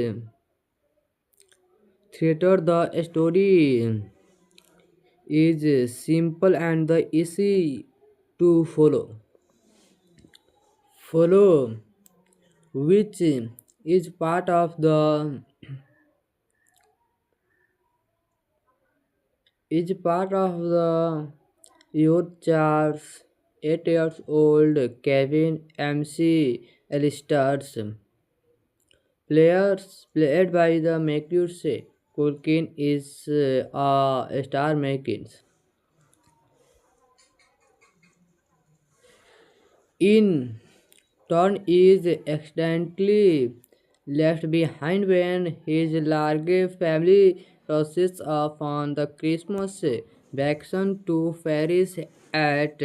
Speaker 1: theater. The story is simple and easy to follow, which is part of the youth Charles 8 years old Kevin MC Allister's players played by the Macaulay Culkin is a star making. In turn is accidentally left behind when his large family rushes off on the Christmas vacation to Paris. At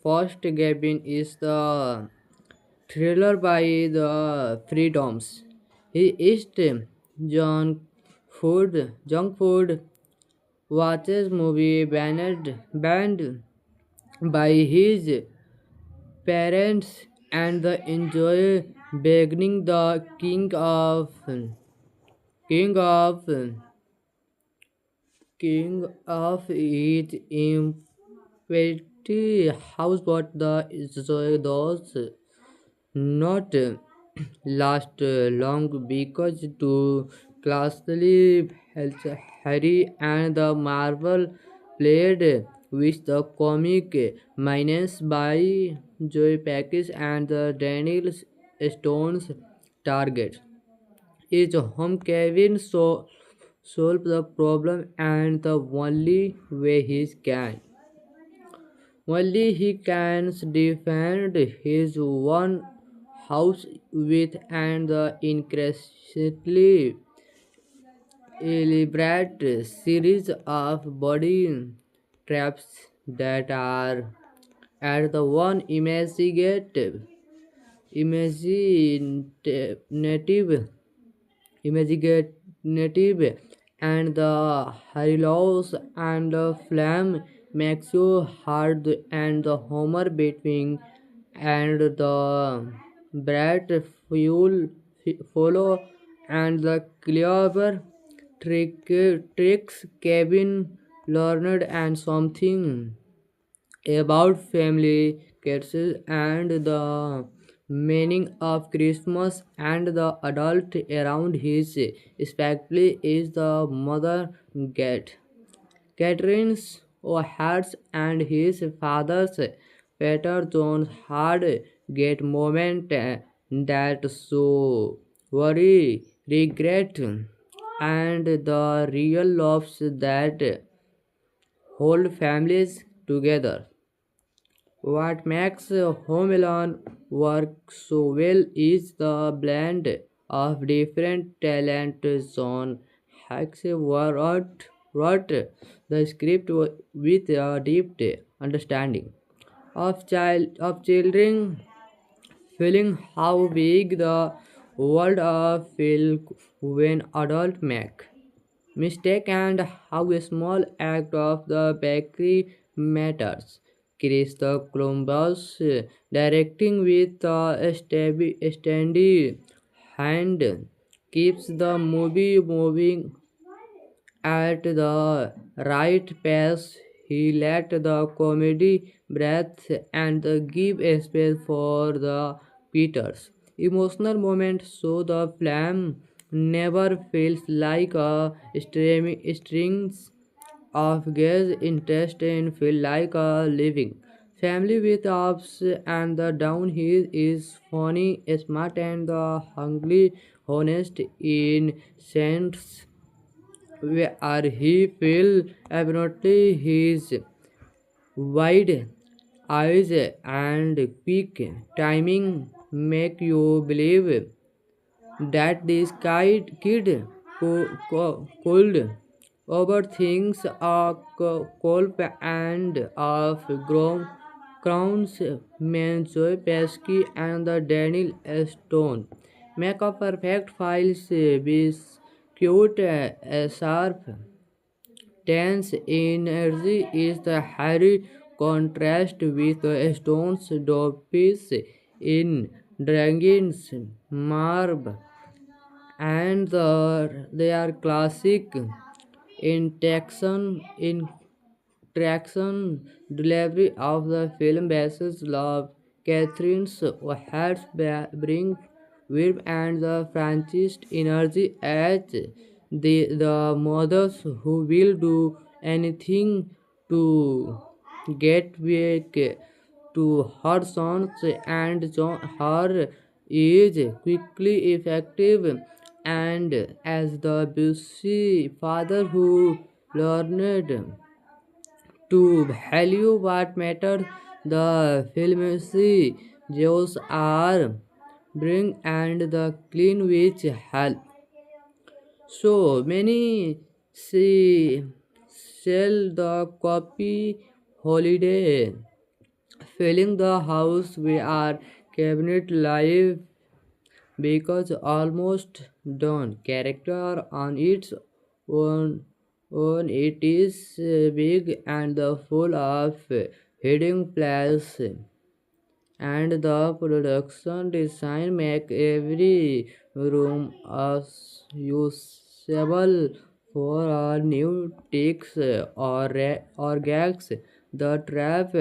Speaker 1: first Gavin is the thriller by the freedoms. He is junk food, watches movie banned by his parents and the enjoy beginning the king of king of his empty house, but those not last long because to classically Harry and the Marvel played with the comic minus by Joy Package and the Daniel Stone's target. Is home Kevin solve the problem and the only he can defend his one house with and the increasingly elaborate series of body traps that are at the one imaginative imaginative and the halos and the flame makes you hard and the homer between and the bright fuel follow and the clever tricks Kevin learned and something about family cases and the meaning of Christmas and the adult around his especially is the mother get Catherine's hearts and his father's Peter John's hard get moment that so worry regret and the real loves that hold families together. What makes Home Alone work so well is the blend of different talent zone. Hacks wrote the script with a deep understanding of children feeling how big the world feel when adult make mistake and how a small act of the bakery matters. Chris the Columbus directing with a steady hand keeps the movie moving at the right pace. He let the comedy breathe and give a space for the Peters. Emotional moments so the film never feels like a strings of gaze interest in feel like a living. Family with ups and the down he is funny, smart and the hungry honest in sense where he feel abnormally his wide eyes and quick timing make you believe that this kid could overthinks a colp and of crowns Mansoy Pesky and the Daniel Stone make a perfect files with cute sharp tense energy is the hairy contrast with the stone's dopes in dragons marb and their classic in traction delivery of the film bases love Catherine's hearts bring warmth and the franchise energy as the mothers who will do anything to get back to her sons and her is quickly effective and as the busy father who learned to value what matters, the film's Jews are bring and the clean which help. So many see sell the copy holiday, filling the house we are cabinet live because almost done. Character on its own, it is big and full of hidden plays, and the production design make every room as usable for a new ticks or gags. The trap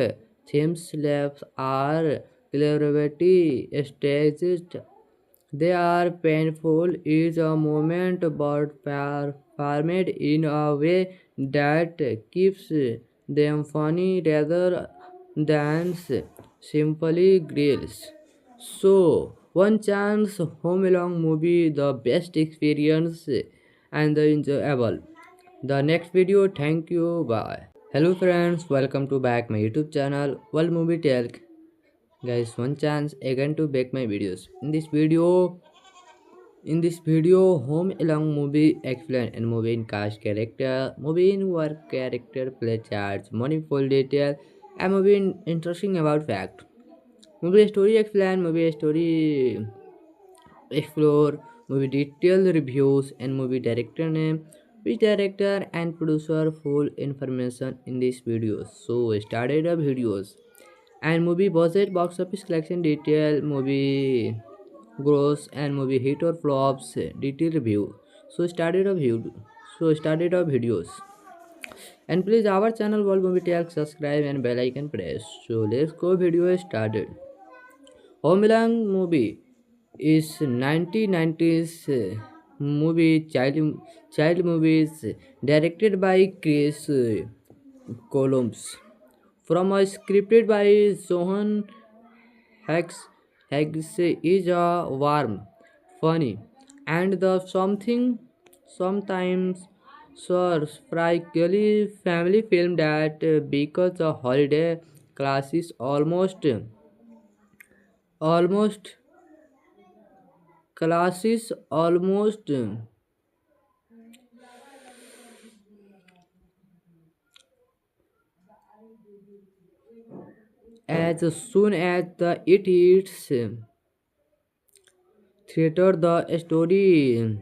Speaker 1: themes labs are cleverly staged they are painful is a moment but performed in a way that keeps them funny rather than simply grills. So, one chance home along movie the best experience and the enjoyable. The next video, thank you, bye. Hello friends, welcome to back my YouTube channel World Movie Talk. Guys, one chance again to back my videos. In this video, Home Along movie explain and movie in cast character, movie in work character play charts, meaningful detail, and movie in interesting about fact. Movie story explain, movie story explore, movie detail reviews, and movie director name, which director and producer full information in this video. So started the videos and movie budget, box office collection detail, movie gross and movie hit or flops detail review. So started of videos and please our channel World Movie Talk subscribe and bell icon press. So let's go video started. Homeland movie is 1990s movie child movies directed by Chris Columbus from a scripted by Johan Higgs is a warm, funny, and the sometimes surprisingly family film that because the holiday classes almost almost as soon as it hits theater. The story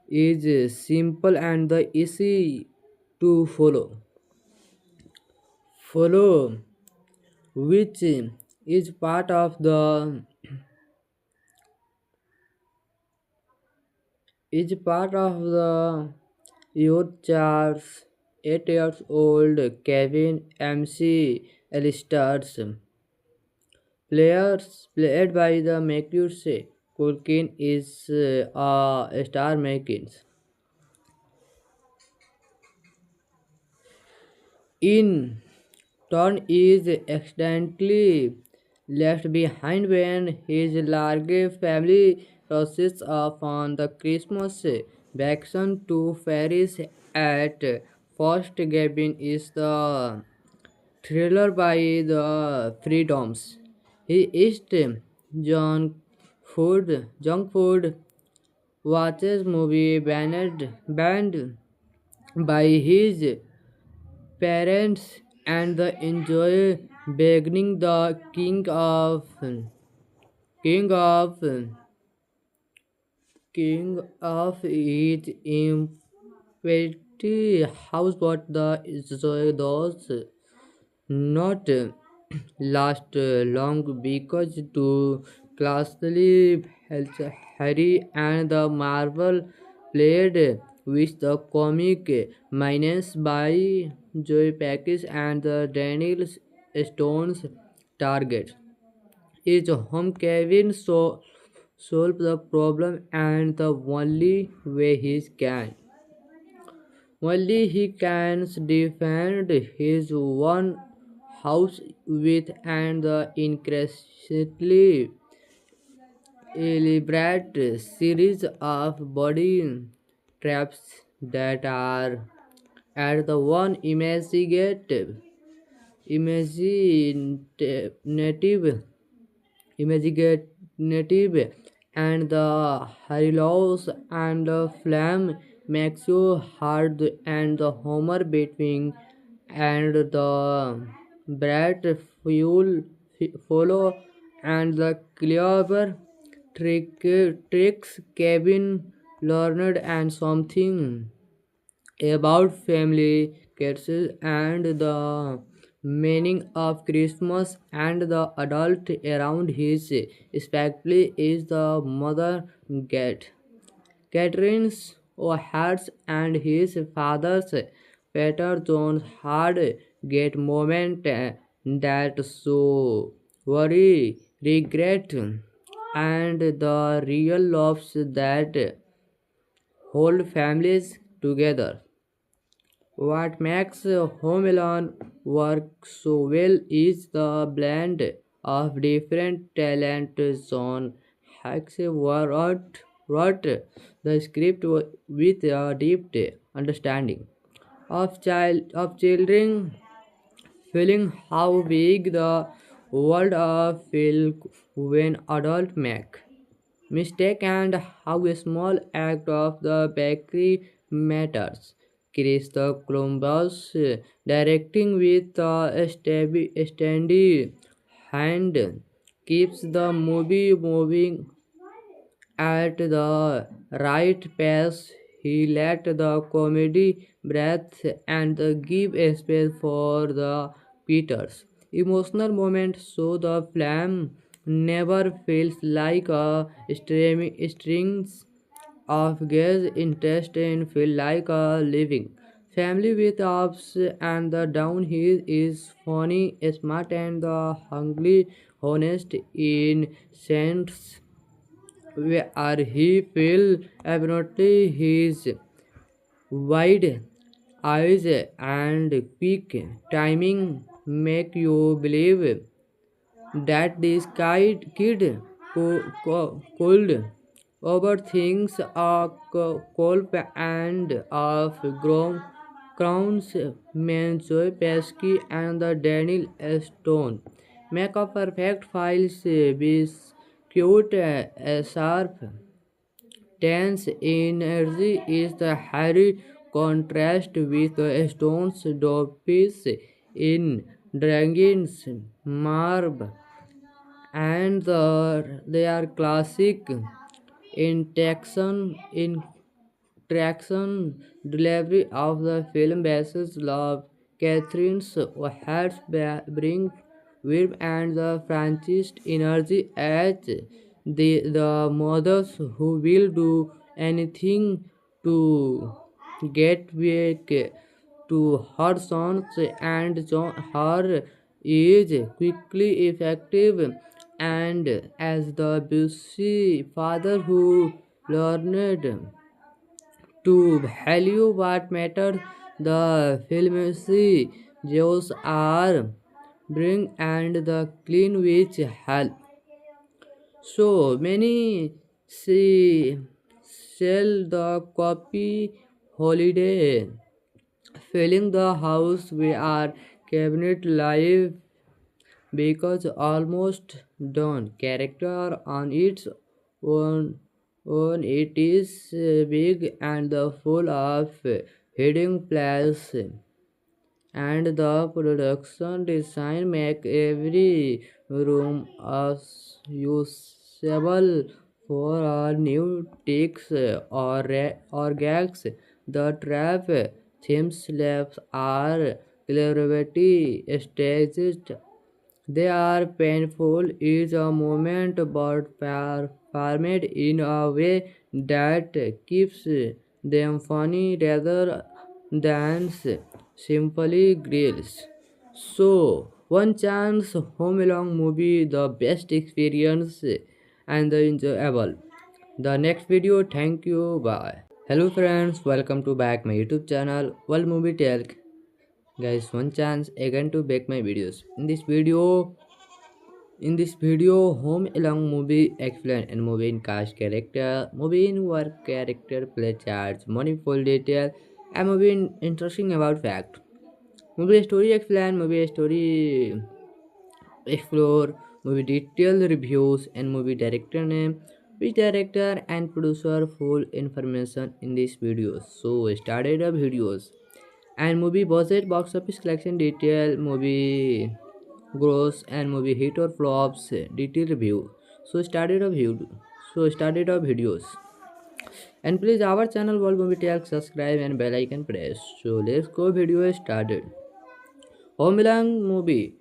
Speaker 1: is simple and the easy to follow, which is part of the youth Charles 8 years old Kevin MC Alistairs players played by the Macaulay Culkin is a star making in turn is accidentally left behind when his large family rushes off on the Christmas vacation to Paris at first. Gavin is the thriller by the freedoms. He eats junk food, watches movie banned by his parents, and the enjoy beginning the king of king of his empty house, but those not last long because to classically Harry and the Marvel played with the comic minus by Joy Package and the Daniel Stone's target. Is home Kevin solve the problem and the only way he can defend his one house with and the increasingly elaborate series of body traps that are at the one imaginative imaginative and the halos and the flame makes you hard and the homer between and the bright fuel follow and the clever tricks Kevin learned and something about family cases and the meaning of Christmas and the adult around his especially is the mother get Catherine's hearts and his father's Peter John's hard get moment that so worry regret and the real loves that hold families together. What makes Home Alone work so well is the blend of different talent zone. Hacks wrote the script with a deep understanding of children feeling how big the world feel when adult make mistake and how a small act of the bakery matters. Chris the Columbus directing with a steady hand keeps the movie moving at the right pace. He let the comedy breathe and give a space for the Peters. Emotional moments so the film never feels like a strings of gaze interest in feel like a living. Family with ups and the down he is funny, smart and the hungry, honest in sense where he feel abnormally his wide eyes and quick timing make you believe that this kid could overthinks a colp and of crowns Manjoy Pesky and the Daniel Stone make a perfect files with cute sharp tense energy is the hairy contrast with the stone's dopes in dragons marb and their classic interaction traction delivery of the film bases love Catherine's hearts bring warmth and the franchise energy as the mothers who will do anything to get back to her sons and her is quickly effective and as the busy father who learned to value what matters, the film's Jews are bring and the clean which help. So many She sell the copy holiday, filling the house we are cabinet live because almost done. Character on its own, it is big and full of hidden plays, and the production design make every room as usable for our new takes or gags. The trap themes labs are cleverly staged. They are painful is a moment but formed in a way that keeps them funny rather than simply grills. So, one chance home along movie the best experience and the enjoyable. The next video, thank you, bye. Hello friends, welcome to back my YouTube channel World Movie Talk. Guys, one chance again to back my videos. In this video, Home Along movie explain and movie in cast character, movie in work character play charts, meaningful detail, and movie in interesting about fact. Movie story explain, movie story explore, movie detail reviews, and movie director name, which director and producer full information in this video. So started the videos and movie budget, box office collection detail, movie gross and movie hit or flops detail review. So started of videos, and please our channel World Movie Talk subscribe and bell icon press. So let's go, video started. Homeland movie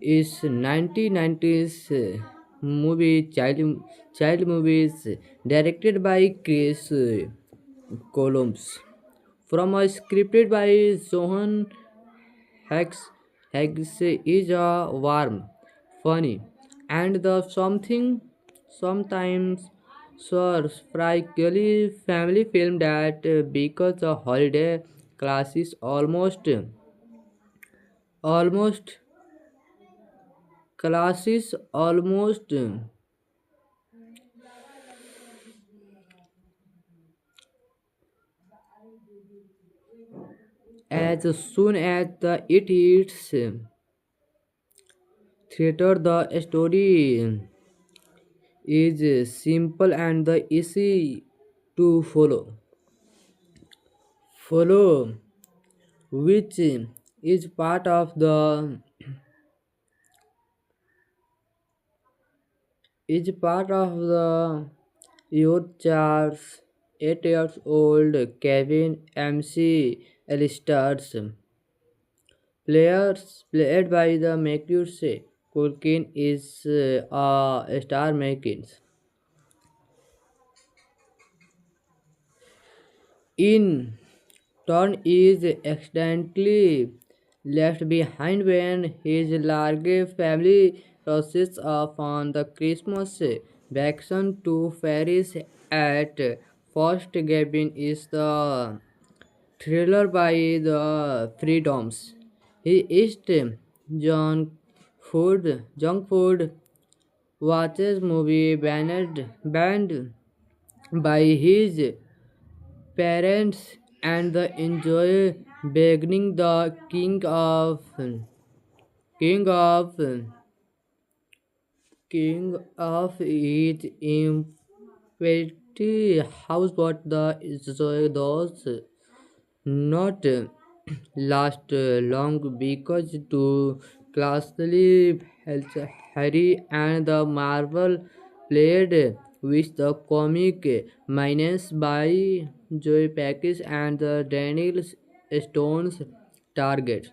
Speaker 1: is 1990s movie, child movies directed by Chris Columbus from a scripted by Johan Hicks. Hicks is a warm, funny, and the sometimes surprisingly family film that because the holiday classes almost almost as soon as it hits theater. The story is simple and the easy to follow, which is part of the youth. Charles, 8 years old Kevin MC Alistairs, played by the Macaulay Culkin, is a star making in turn is accidentally left behind when his large family rushes off on the Christmas vacation to Paris. At first, Gavin is the thriller by the freedoms. He is junk food, watches movie banned by his parents, and the enjoy beginning the king of king of his empty house, but those not last long because to classically Harry and the Marvel played with the comic minus by Joy Package and the Daniel Stone's target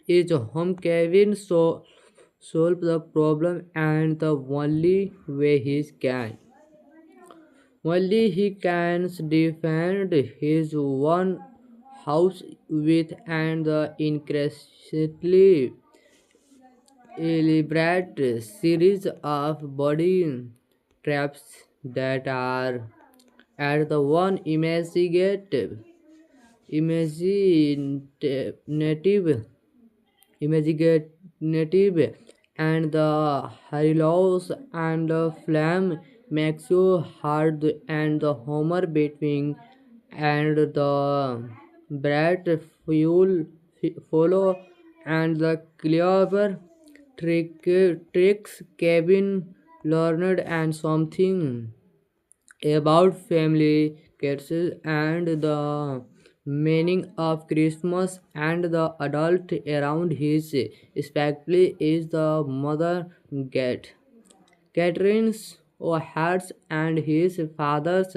Speaker 1: is home. Kevin solve the problem, and the only he can defend his one house with and the increasingly elaborate series of body traps that are at the one imaginative imaginative and the halos and the flame makes you hard and the humor between and the bright fuel follow and the clever tricks Kevin learned and something about family cases and the meaning of Christmas and the adult around his especially is the mother get. Catherine's hearts and his father's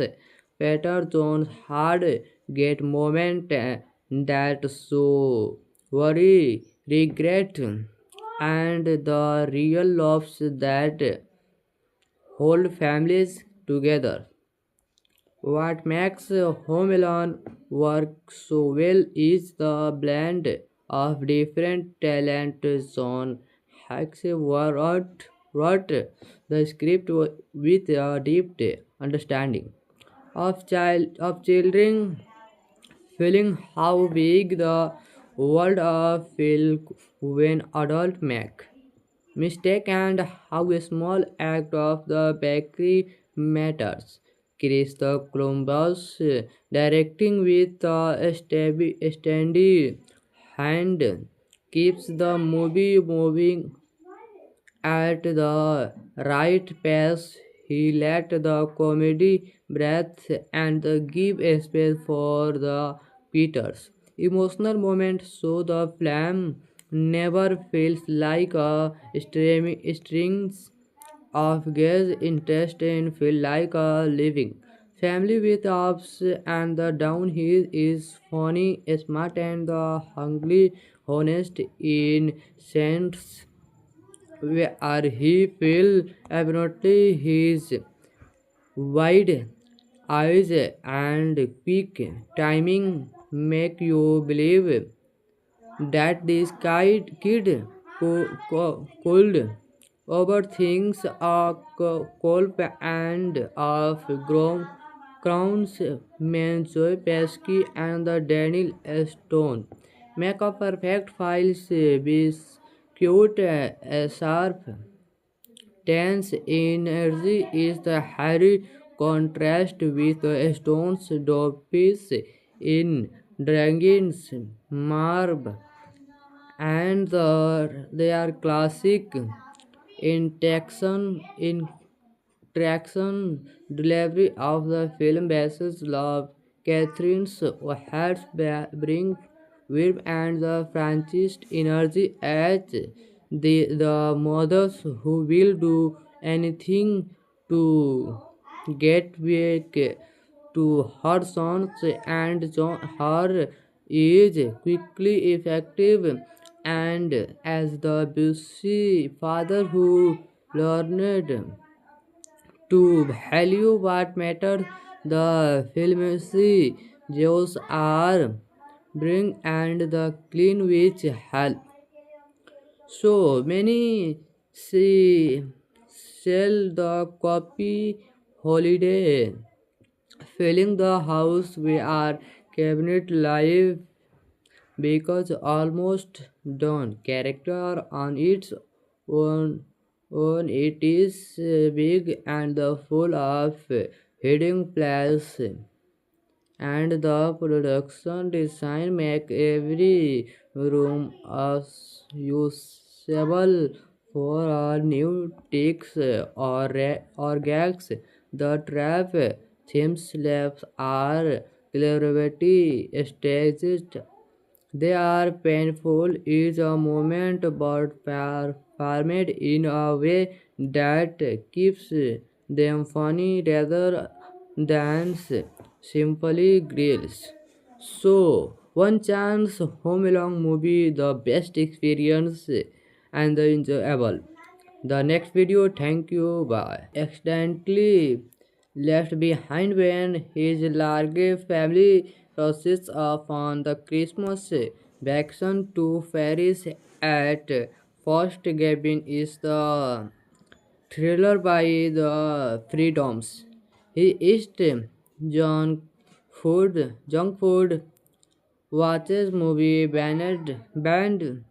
Speaker 1: Peter John's hard get moment that so worry, regret, and the real loves that hold families together. What makes Home Alone work so well is the blend of different talent zone. Hacks wrote the script with a deep understanding of children feeling how big the world feel when adult make mistake and how a small act of the bakery matters. Chris the Columbus directing with a steady hand keeps the movie moving at the right pace. He let the comedy breathe and give a space for the Peters. Emotional moments so the film never feels like a strings of gaze interest in feel like a living. Family with ups and the down he is funny, smart and the hungry, honest in sense where he feel abnormally his wide eyes and quick timing make you believe that this kid could overthinks a colp and of crowns Manjoy Pesky and the Daniel Stone make a perfect files be cute sharp tense energy is the hairy contrast with the stone's dopes in dragons marb and they are classic in traction delivery of the film basis love. Catherine's hearts bring warmth and the franchise energy as the mothers who will do anything to get back to her sons and her is quickly effective and as the busy father who learned to value what matters, the film's Jews are bring and the clean which help. So many see sell the copy holiday filling the house we are cabinet live because almost done character on its own, it is big and full of hidden place and the production design make every room as usable for a new ticks or gags. The trap themes labs are cleverly staged they are painful is a moment but performed in a way that keeps them funny rather than simply grills. So, one chance home along movie the best experience and the enjoyable. The next video, thank you, bye. Accidentally left behind when his large family rushes off on the Christmas vacation to Paris at first. Gavin is the thriller by the freedoms. He is junk food watches movie banned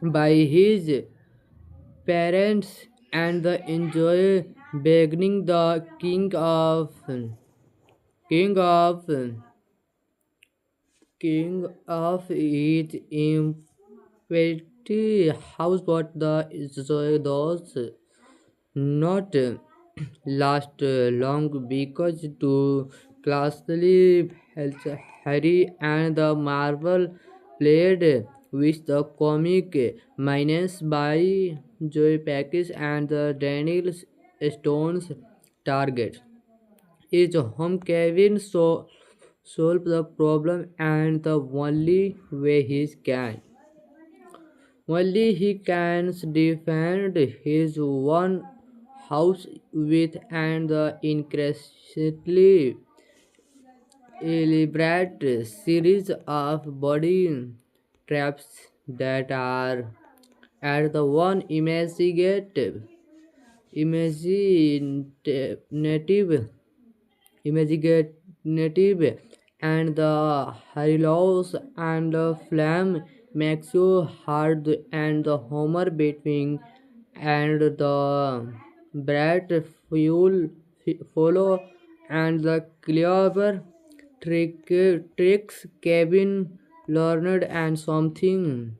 Speaker 1: by his parents and the enjoy beginning the king of king of each empty house, but those not last long because to classically Harry and the Marvel played with the comic minus by Joy Package and the Daniel Stone's target. His home Kevin solve the problem and the only he can defend his one house with and the increasingly elaborate series of body traps that are at the one imaginative imaginative and the Harilos and the Flame makes you hard and the Homer between and the Brat fuel follow and the clever tricks Kevin learned and something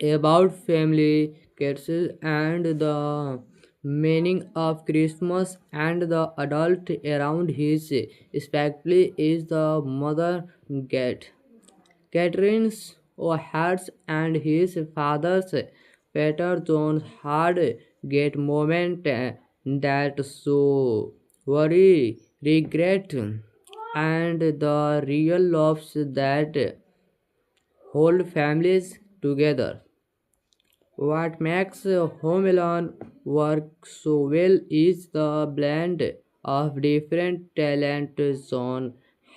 Speaker 1: about family cases and the meaning of Christmas and the adult around his especially is the mother get Catherine's O'Hara's and his father's Peter John's hard get moment that so worry regret and the real loves that hold families together. What makes Home Alone work so well is the blend of different talent zone.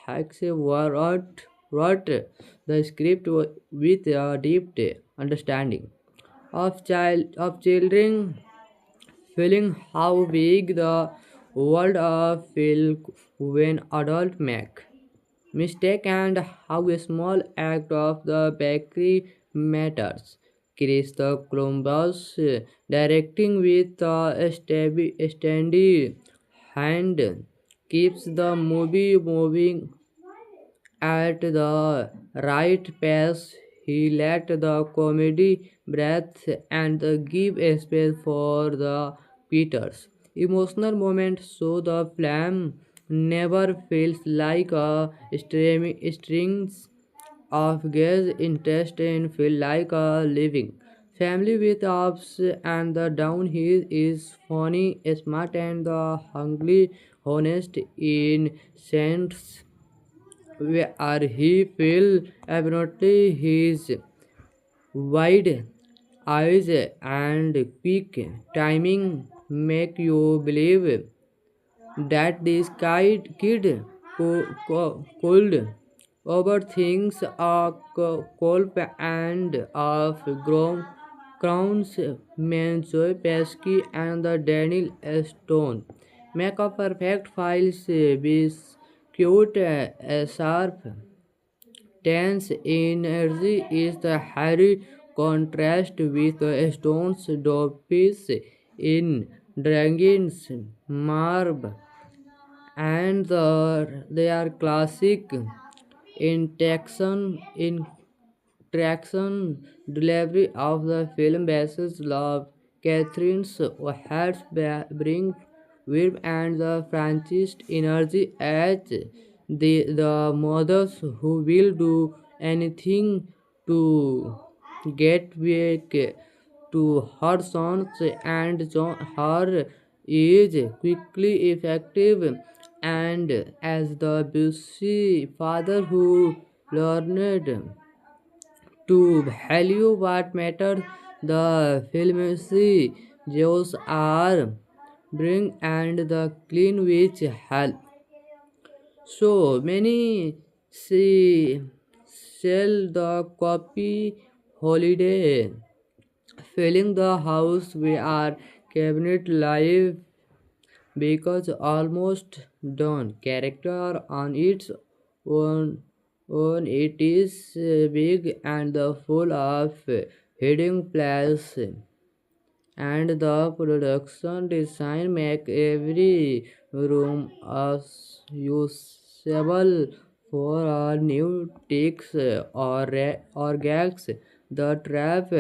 Speaker 1: Hacks wrote the script with a deep understanding of children feeling how big the world feel when adult make mistake and how a small act of the bakery matters. Chris the Columbus directing with a steady hand keeps the movie moving at the right pace. He let the comedy breathe and give a space for the Peters. Emotional moments so the film never feels like a strings of gaze interest and feel like a living. Family with ups and the down he is funny, smart and the hungry, honest in sense where he feel abnormally his wide eyes and quick timing make you believe that this kid could overthinks a colp and of crowns Manzoy Pesky and the Daniel Stone make a perfect files be cute sharp tense energy is the hairy contrast with the stone's dopes in dragons marb and their classic interaction traction delivery of the film basis love. Catherine's heads bring warmth and the franchise energy as the mothers who will do anything to get back to her sons and her is quickly effective and as the busy father who learned to value what matters, the film's Jews are bring and the clean which help. So many see sell the copy holiday filling the house we are cabinet live because almost done character on its own, it is big and full of hidden plays and the production design make every room usable for new ticks or gags. The trap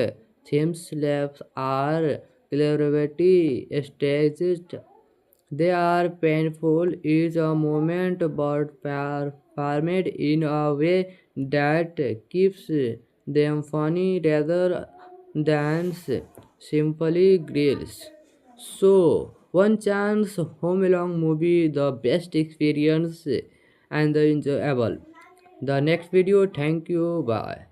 Speaker 1: themes labs are cleverly staged. They are painful each a moment but performed in a way that keeps them funny rather than simply grills. So, one chance home along movie, the best experience and the enjoyable. The next video, thank you, bye.